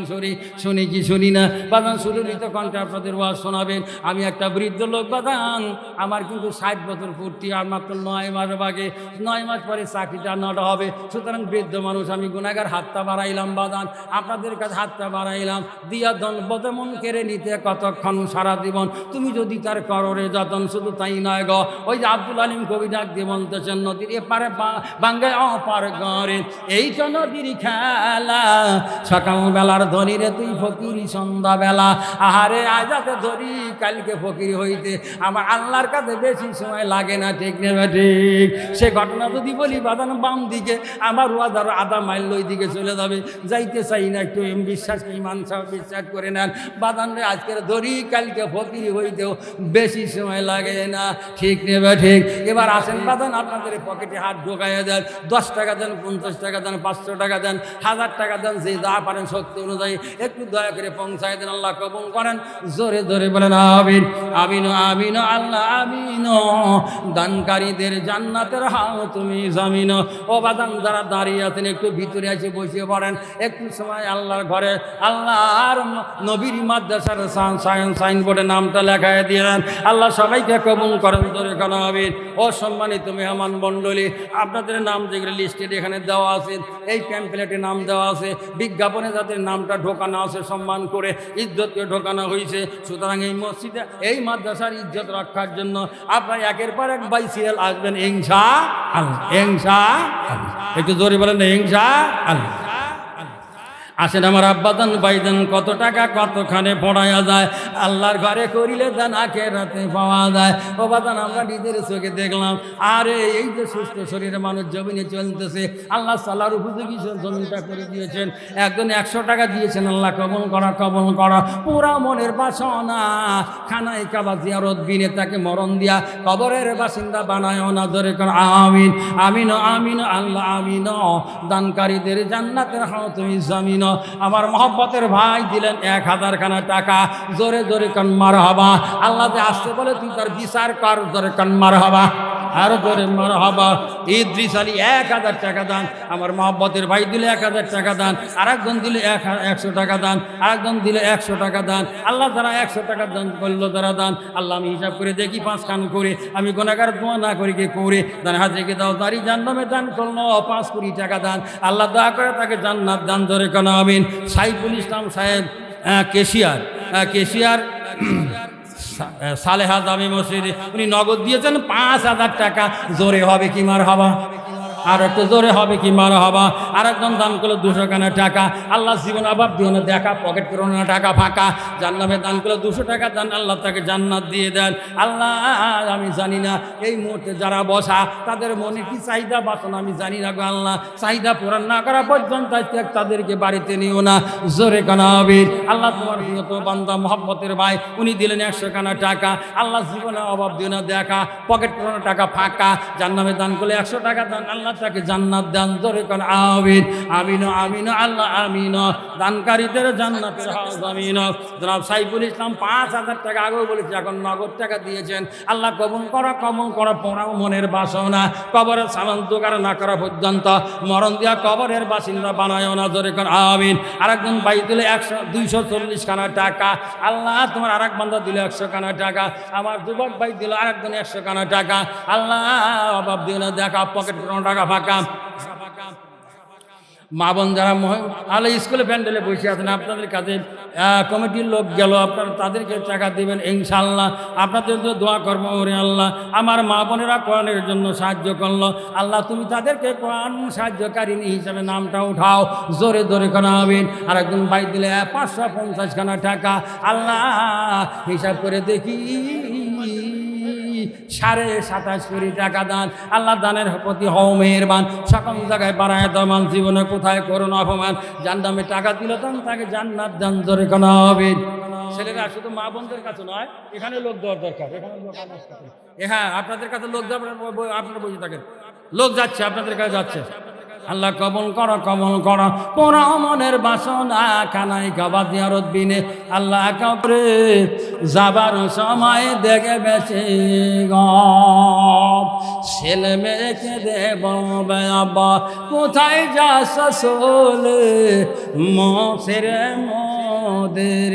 শুনি কি শুনি না? বাদান সুললিত কণ্ঠে আপনাদের ওয়াজ শোনাবেন। আমি একটা বৃদ্ধ লোক বাদান, আমার কিন্তু 60 বছর পূর্তি, আর মাত্র 9 মাস বাকি। 9 মাস পরে চাকরিটা নটা হবে। সুতরাং বৃদ্ধ মানুষ, আমি গুনাহগার, হাতটা বাড়াইলাম বাদান, আপনাদের কাছে হাতটা বাড়াইলাম। দিয়া বদমন কেড়ে নিতে কতক্ষণ সারা জীবন, তুমি যদি তার কররে যতন। শুধু তাই নয় গো, ওই যে আব্দুল আলিম কবি ডাক দিয়ে বলতেছেন, নদীর এপারে বাঙ্গায় অপার গড়ে, এই তো নদীর খেলা। সকাল বেলার ধনীরে তুই ফকিরি, সন্ধ্যা বেলা আহারে আজাতে ধরি, কালকে ফকির হইতে আমার আল্লাহর কাছে বেশি সময় লাগে না। ঠিক নেবে, ঠিক। সে ঘটনা যদি বলি বাদান, বাম দিকে আমার ওয়াদার আধা মাইল ওই দিকে চলে যাবে, যাইতে চাই না। একটু বিশ্বাস, ইমান সব বিশ্বাস করে নেন বাদান রে, আজকের ধরি কালকে ফকির হইতেও বেশি সময় লাগে না। ঠিক নেবে, ঠিক। এবার আসেন বাদান, আপনাদের পকেটে হাত ঢোকাইয়া দেন। 10 টাকা দেন, 50 টাকা দেন, 500 টাকা দেন, 1000 টাকা দেন, যে যা পারেন শক্তি অনুযায়ী একটু দয়া করে পৌঁছায় দেন। আল্লাহ কবুল করেন। জোরে জোরে বলেন আমিন, আমিন, আমিন। আল্লাহ আমিন। দানকারীদের জান্নাতের হাও তুমি জামিন। ও বাদান, যারা দাঁড়িয়ে আছেন একটু ভিতরে এসে বসে পড়েন একটু সময়। আল্লাহর ঘরে আল্লাহর নবীর মাদ্রাসার সাইনবোর্ডে নামটা লেখায় দিলেন। আল্লাহ সবাইকে কবুল করেন। জোরে কেন আমিন। ও সম্মানিত মেহমান মণ্ডলী, আপনাদের নাম যেগুলো লিস্টেড এখানে দেওয়া আছে, এই প্যাম্পলেটে নাম দেওয়া আছে, বিজ্ঞাপনে যাদের নামটা ঢোকানো আছে, সম্মান করে ইজ্জতকে ঢোকানো হয়েছে। সুতরাং এই মসজিদে, এই মাদ্রাসার ইজ্জত রক্ষার জন্য আপনারা একের পর এক বাইসিরাল আসবেন ইনশাআল্লাহ, ইনশাআল্লাহ। একটু জোরে বলেন ইনশাআল্লাহ। আসেন আমার আব্বাদান ভাইজান, কত টাকা কতখানে পড়ায়া যায়, আল্লাহর ঘরে করিলে দান আখিরাতে পাওয়া যায়। ও বাদান, আমরা নিজের চোখে দেখলাম। আরে এই যে সুস্থ শরীরে মানুষ জমিনে চলতেছে, আল্লাহ সালার উপযোগী জমিনটা করে দিয়েছেন। একজন 100 টাকা দিয়েছেন, আল্লাহ কবুল করা, কবুল করা। পুরা মনের বাসনা খানায় কাবা জিয়ারত বিনে তাকে মরণ দিয়া কবরের বাসিন্দা বানায় না। ধরে কর আমিন, আমিন, আমিন। আল্লাহ আমিন। দানকারীদের জান্নাতের হাও তুমি জামিন। আমার মহব্বতের ভাই দিলেন 1000 খানা টাকা। জোরে জোরে কান মারহাবা। আল্লাহ যে আসতে বলে তুই তার বিচার কর, জোরে কান মারহাবা, আরো জোরে মারহাবা। ইদ্রিস আলী 1000 টাকা দান, আমার মহব্বতের ভাই দিলে 1000 টাকা দান, আরেকজন দিলে 100 টাকা দান, আরেকজন দিলে 100 টাকা দান। আল্লাহ যারা 100 টাকা দান করলো যারা দান, আল্লাহ আমি হিসাব করে দেখি 5 খান করে, আমি গুনাহগার দোয়া না করি কে করে দান হাজিকে দাও দাঁড়ি জান্নামে দান করলো 5 কোটি টাকা দান। আল্লাহ দয়া করে তাকে জান্নাত দান, ধরে কেন আমিন। সাইফুল ইসলাম সাহেব কেশিয়ার সালেহা জামি মসজিদে উনি নগদ দিয়েছেন 5000 টাকা। জোরে হবে কি মারহাবা? আর একটু জোরে হবে কি মারহাবা? আর একজন দান করলো 200 খানা টাকা। আল্লাহ জীবন অভাব দিও না, দেখা পকেট করো না, টাকা ফাঁকা। জান্নামে দান করলো 200 টাকা দান, আল্লাহ তাকে জান্নাত দিয়ে দেন। আল্লাহ আমি জানি না এই মুহূর্তে যারা বসা তাদের মনে কি চাহিদা বাসনা আমি জানি না গো আল্লাহ। চাহিদা পূরণ না করা পর্যন্ত তাদেরকে বাড়িতে নিও না, জোরে কানা হবে। আল্লাহ তোমার প্রিয়ত বান্দা মহব্বতের ভাই উনি দিলেন 100 খানা টাকা। আল্লাহ জীবনে অভাব দিও না, দেখা পকেট করো না, টাকা ফাঁকা। জান্নামে দান করলে 100 টাকা দান, আল্লাহ তাকে জান্নাত দান, ধরে কোন আমিন আমিন আমিন আল্লাহ আমিন। দানকারীদের জান্নাতের হাউস আমিন। জনাব সাইফুল ইসলাম 5000 টাকা আগেও বলেছে, এখন নগদ টাকা দিয়েছেন। আল্লাহ কবুল করা পড়াও মনের বাসনা, কবরের সামন্তকার না করা পর্যন্ত মরণ দিয়া কবরের বাসিন্দা বানায় না, ধরে কোন আমিন। আরেকজন ভাই দিলে 240 খানা টাকা। আল্লাহ তোমার আরেক বান্দা দিলে 100 খানা টাকা। আমার যুবক ভাই দিল আরেকজন 100 খানা টাকা। আল্লাহ অভাব দিও না, দেখা পকেট কোনো টাকা ফাঁকা। মা বোন যারা আলো স্কুলে প্যান্ডেলে বসে আছেন, আপনাদের কাছে কমিটির লোক গেল, আপনারা তাদেরকে টাকা দেবেন ইনশাল্লাহ। আপনাদের তো দোয়া করব ওরে আল্লাহ। আমার মা বোনেরা কোরআনের জন্য সাহায্য করলো, আল্লাহ তুমি তাদেরকে কোরআন সাহায্যকারিনী হিসাবে নামটা উঠাও, জোরে জোরে করা হবেন। আর একজন ভাই দিলে 550 খানা টাকা। আল্লাহ হিসাব করে দেখি 27.5 কোটি টাকা দান। আল্লাহ দানের প্রতি হও মেহেরবান, সকল জায়গায় বাড়ায় দমান, জীবনে কোথায় করুন অপমান। জান্নামে টাকা দিল তখন তাকে জান্নাত দান, ধরে কোনা হবে। ছেলেরা শুধু মা বোনদের কাছে নয়, এখানে লোক দেওয়ার দরকার। এখানে লোক হ্যাঁ আপনাদের কাছে লোক দেওয়ার, আপনারা বুঝে থাকেন লোক যাচ্ছে আপনাদের কাছে যাচ্ছে। আল্লাহ কবল করো পোড়া মনের বাসনা কানাই কাবা জিয়ারত বিনে। আল্লাহ কাপড়ে যাবার সময় দেখে বেছে ছেলে মেয়েকে দে বলবে আব্বা কোথায় যাস চলে মোছেরে মোদের।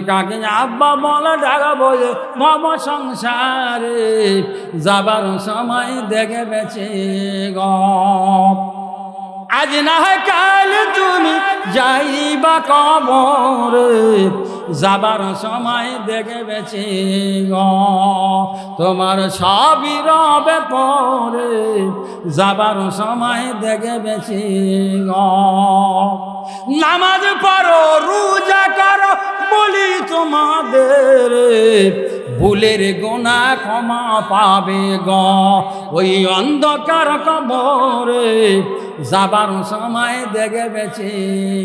কাকে আব্বা বলে ঢাকা বলে মম সংসারে যাবার সময় দেখে বেছে গ। আজ না হয় কাল তুমি যাইবা কবরে, যাবার সময় দেখে বেছে গ। তোমার সবই রবে পরে, যাবার সময় দেখে বেছে গ। নামাজ পড়ো রোজা করো বলি তোমাদের, ভুলের গোনা ক্ষমা পাবে গ। ওই অন্ধকার কবরে যাবার সময় দেখে বেছে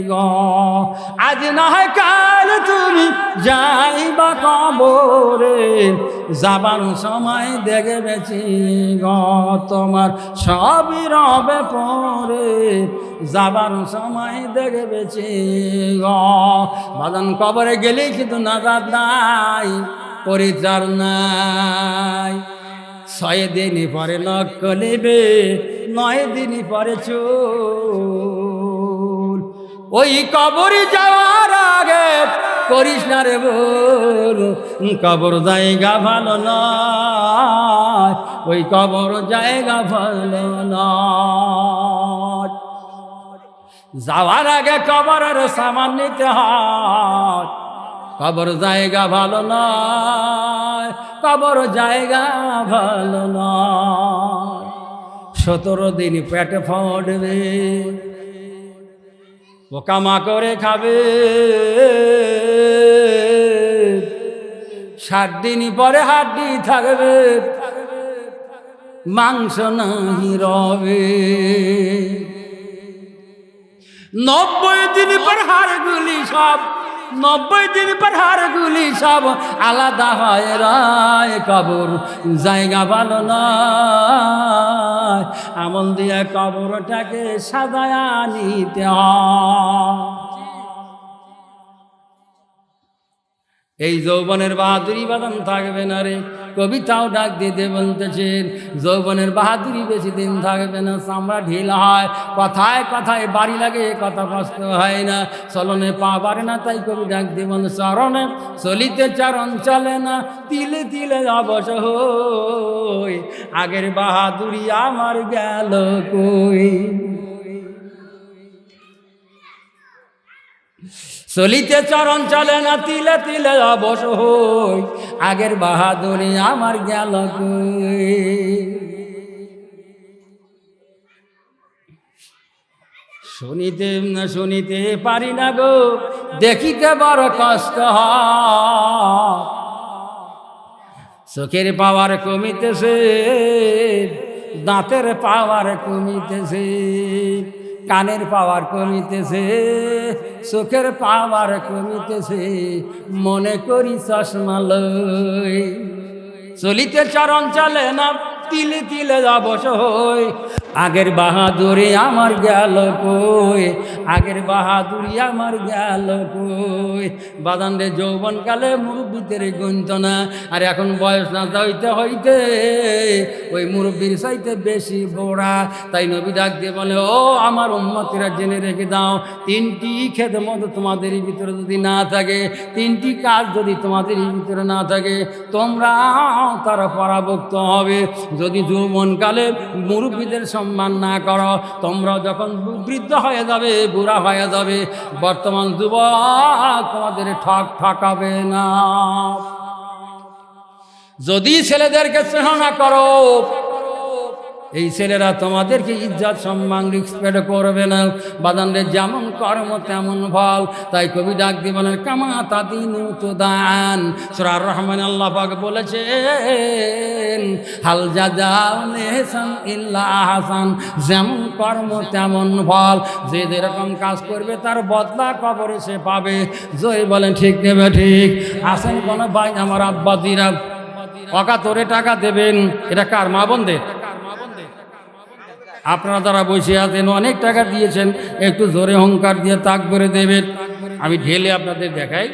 গ। আজ না হয় কাল তুমি যাইবা কবরে, যাবার সময় দেখে বেছে গ। তোমার সবই রবে পরে, যাবার সময় দেখে বেছে গ। বাদান কবরে গেলেই কিন্তু নাজাত নাই, পরিত্রাণ নাই। 6 দিন পরে নখ নেবে, 9 দিন পরে চুল। ওই কবর যাওয়ার আগে করিস না রে বল, কবর জায়গা ভালো নয়, ওই কবর জায়গা ভালো নয়। যাওয়ার আগে কবরের সামান নিতে হয়, কবর জায়গা ভালো নয়, কবর জায়গা ভালো নয়। 17 দিন পেটে ফোড়বে, পোকামা করে খাবে। 60 দিন পরে হাড্ডি থাকবে, মাংস নাহি রবে। 90 দিন পর হাড়গুলি সব, 90 দিন পর হাড়গুলি সব আলাদা হয় রায়। কবর জায়গা ভালো নয়, হয়, আমল দিয়ে কবরটাকে সাজায়া নিতে হয়। এই যৌবনের বাহাদুরি বাদাম থাকবে না রে। কবিতাও ডাক দিতে বলতেছেন, যৌবনের বাহাদুরি বেশি দিন থাকবে না, চামড়া ঢিলা হয়, কথায় কথায় বাড়ি লাগে, কথা কষ্ট হয় না, চলনে পা বাড়ে না, তাই কবি ডাক দিয়ে বল, চরণে চলিতে চরণ চলে না, তিলে তিলে অবশ হই, আগের বাহাদুরি আমার গেল কই। চলিতে চরণ চলে না, তিলে তিলে অবশ হই, আগের বাহাদুরি আমার গেল কই। শুনিতে পারি না গো, দেখিতে বড় কষ্ট হয়, চোখের পাওয়ার কমিতেছে, দাঁতের পাওয়ার কমিতেছে, কানের পাওয়ার কমিতেছে, চোখের পাওয়ার কমিতেছে, মনে করি চশমা লই। চলিতে চরণ চলে না, তিলে তিলে অবশ হই, আগের বাহাদুরি আমার গেল কই, আগের বাহাদুরি আমার গেল কই। বাদান রে যৌবন কালে মুরব্বীদের গন্ত না, আর এখন বয়স না হইতে হইতে ওই মুরব্বীর চাইতে বেশি বোড়া। তাই নবী ডাক দিয়ে বলে, ও আমার উম্মতিরা জেনে রেখে দাও, তিনটি খেদমত তোমাদের ভিতরে যদি না থাকে, তিনটি কাজ যদি তোমাদের ভিতরে না থাকে, তোমরা তারা পরাভুক্ত হবে। যদি যৌবনকালে মুরব্বীদের সম্মান না করো, তোমরা যখন বৃদ্ধ হয়ে যাবে, বুড়া হয়ে যাবে, বর্তমান যুবক তোমাদের ঠকাবে না। যদি ছেলেদেরকে স্নেহ না করো, এই ছেলেরা তোমাদেরকে ইজ্জত সম্মান রেসপেক্ট করবে না। বাদানরে যেমন কর্ম তেমন ফল। তাই কবি ডাক দিয়ে বলেন, কামা তাদিনু তুদান। সূরা আর রহমান আল্লাহ পাক বলেছেন, হাল জাযাউল ইহসান ইল্লা আহসান, যেমন কর্ম তেমন ফল। যে যেরকম কাজ করবে তার বদলা কবরে সে পাবে। জয় বলেন ঠিক নেবে ঠিক। আসেন কোনো ভাই আমার আব্বা দিরা অকাতরে টাকা দেবেন, এটা কার? মা বোনদের। আপনারা যারা বসে আছেন অনেক টাকা দিয়েছেন, একটু জোরে হুঙ্কার দিয়ে তাক করে দেবেন। আমি ঢেলে আপনাদের দেখাই।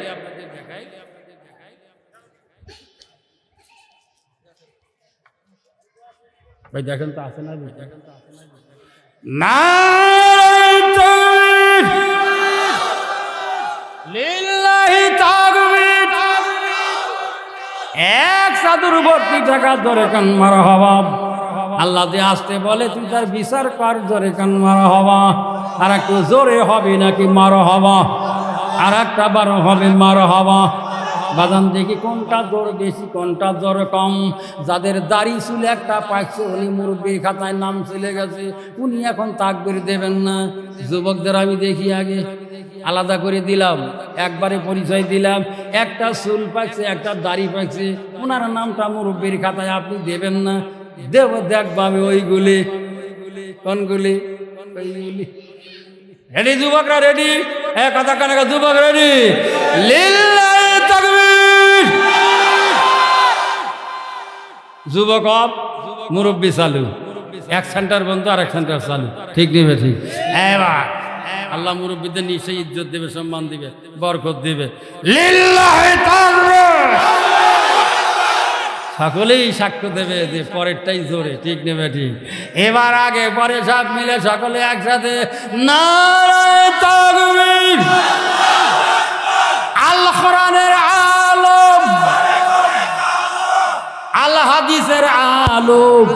ভাই দেখেন তো আছে না? এক সাধুর ভর্তি টাকা ধরে কান মারা হবা। আল্লাহ যে আসতে বলে তুই তার বিচার কর, জোরে কান মারা হবা। আর একটু জোরে হবে নাকি মারা হবা? আর একটা বার হবে মারা হবা। বাদাম দেখি কোনটা জোর বেশি, কোনটা জোর কম। যাদের দাড়ি চুলে একটা পাইছে, উনি মুরব্বীর খাতায় নাম চলে গেছে, উনি এখন তাকবীর দেবেন না। যুবকদের আমি দেখি আগে আলাদা করে দিলাম, একবারে পরিচয় দিলাম। একটা চুল পাইছে, একটা দাড়ি পাইছে, ওনার নামটা মুরব্বীর খাতায় আপনি দেবেন না। দেব দেখবো আমি ওইগুলি। কোনগুলি? ওইগুলি। রেডি যুবকরা? রেডি? কথা কানে যুবক রেডি? লিল্লাহি তাকবীর। যুবক অফ, মুরব্বী চালু। এক সেন্টার বন্ধ, আর এক সেন্টার চালু। ঠিক নেবে ঠিক। এবার আল্লাহ মুরব্বীদের নিশ্চয়ই ইজ্জত দেবে, সম্মান দিবে, বরকত দিবে। লিল্লাহি তাকবীর। সকলেই সাক্ষ্য দেবে যে পরেরটাই জোরে। ঠিক নেবে ঠিক। এবার আগে পরে সব মিলে সকলে একসাথে নারায়ে তাকবীর। আল কোরআনের আলম, আল হাদিসের আলম।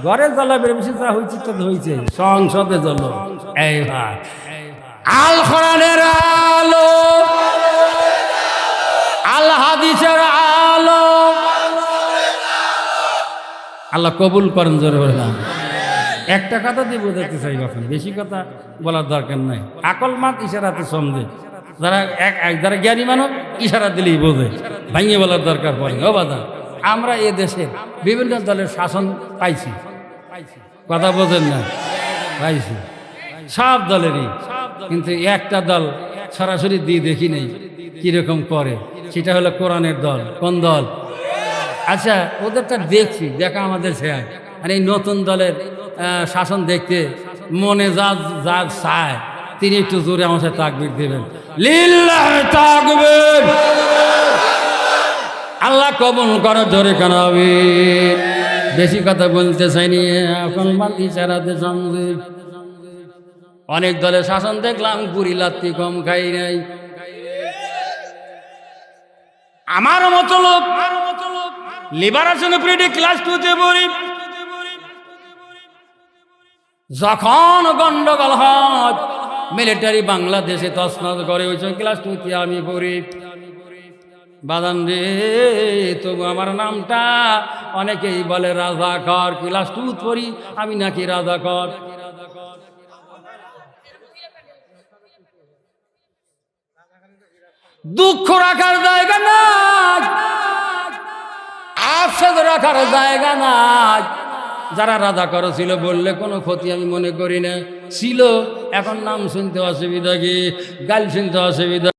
ঘরে জ্বলাবের বেশি যা হয়েছে তো হয়েছে, সংসদে জ্বলো। এই ভাই আল কোরআনের আলম, আল হাদিসের আলম। আল্লাহ কবুল করেন, জোরে বললাম। একটা কথা দিয়ে বোঝাতে চাই, এখন বেশি কথা বলার দরকার নাই। আকল মাত ইশারাতে সমঝে। যারা জ্ঞানী মানুষ ইশারা দিলেই বোঝে, ভাঙিয়ে বলার দরকার পড়ে। ও বাদা, আমরা এ দেশে বিভিন্ন দলের শাসন পাইছি, কথা বোঝেন না? পাইছি সব দলেরই, কিন্তু একটা দল সরাসরি দিয়ে দেখি নেই কিরকম করে। সেটা হলো কোরআনের দল। কোন দল? আচ্ছা ওদেরটা দেখছি, দেখা আমাদের শেয়ার। আর এই নতুন দলের শাসন দেখতে মনে যা যা চায় তিনি একটু জোরে আমার সাথে তাকবীর দেবেন। লিল্লাহ তাকবীর। আল্লাহ কবুল করো, জোরে কানাবি। বেশি কথা বলতে চাইনি, এখন মাতি চারাতে সঙ্গে অনেক দলের শাসন দেখলাম, পুরি লাত্তি কম খাই নাই। আমার মতো লোক লিবারেশন পিরিয়ডে ক্লাস 2-তে পড়ি, যখন গন্ডগোল হয় মিলিটারি বাংলাদেশে তছনছ করে, ওই ক্লাস 2-তে আমি পড়ি। বাদান রে, তবু আমার নামটা অনেকেই বলে রাজাকর। ক্লাস 2 পড়ি আমি নাকি রাজাকর। দুঃখ রাখার জায়গা নাই, আফসোস রাখার জায়গা নাই। যারা রাজাকর ছিল বললে কোনো ক্ষতি আমি মনে করি না, ছিল। এখন নাম শুনতে অসুবিধা কি, গাল শুনতে অসুবিধা।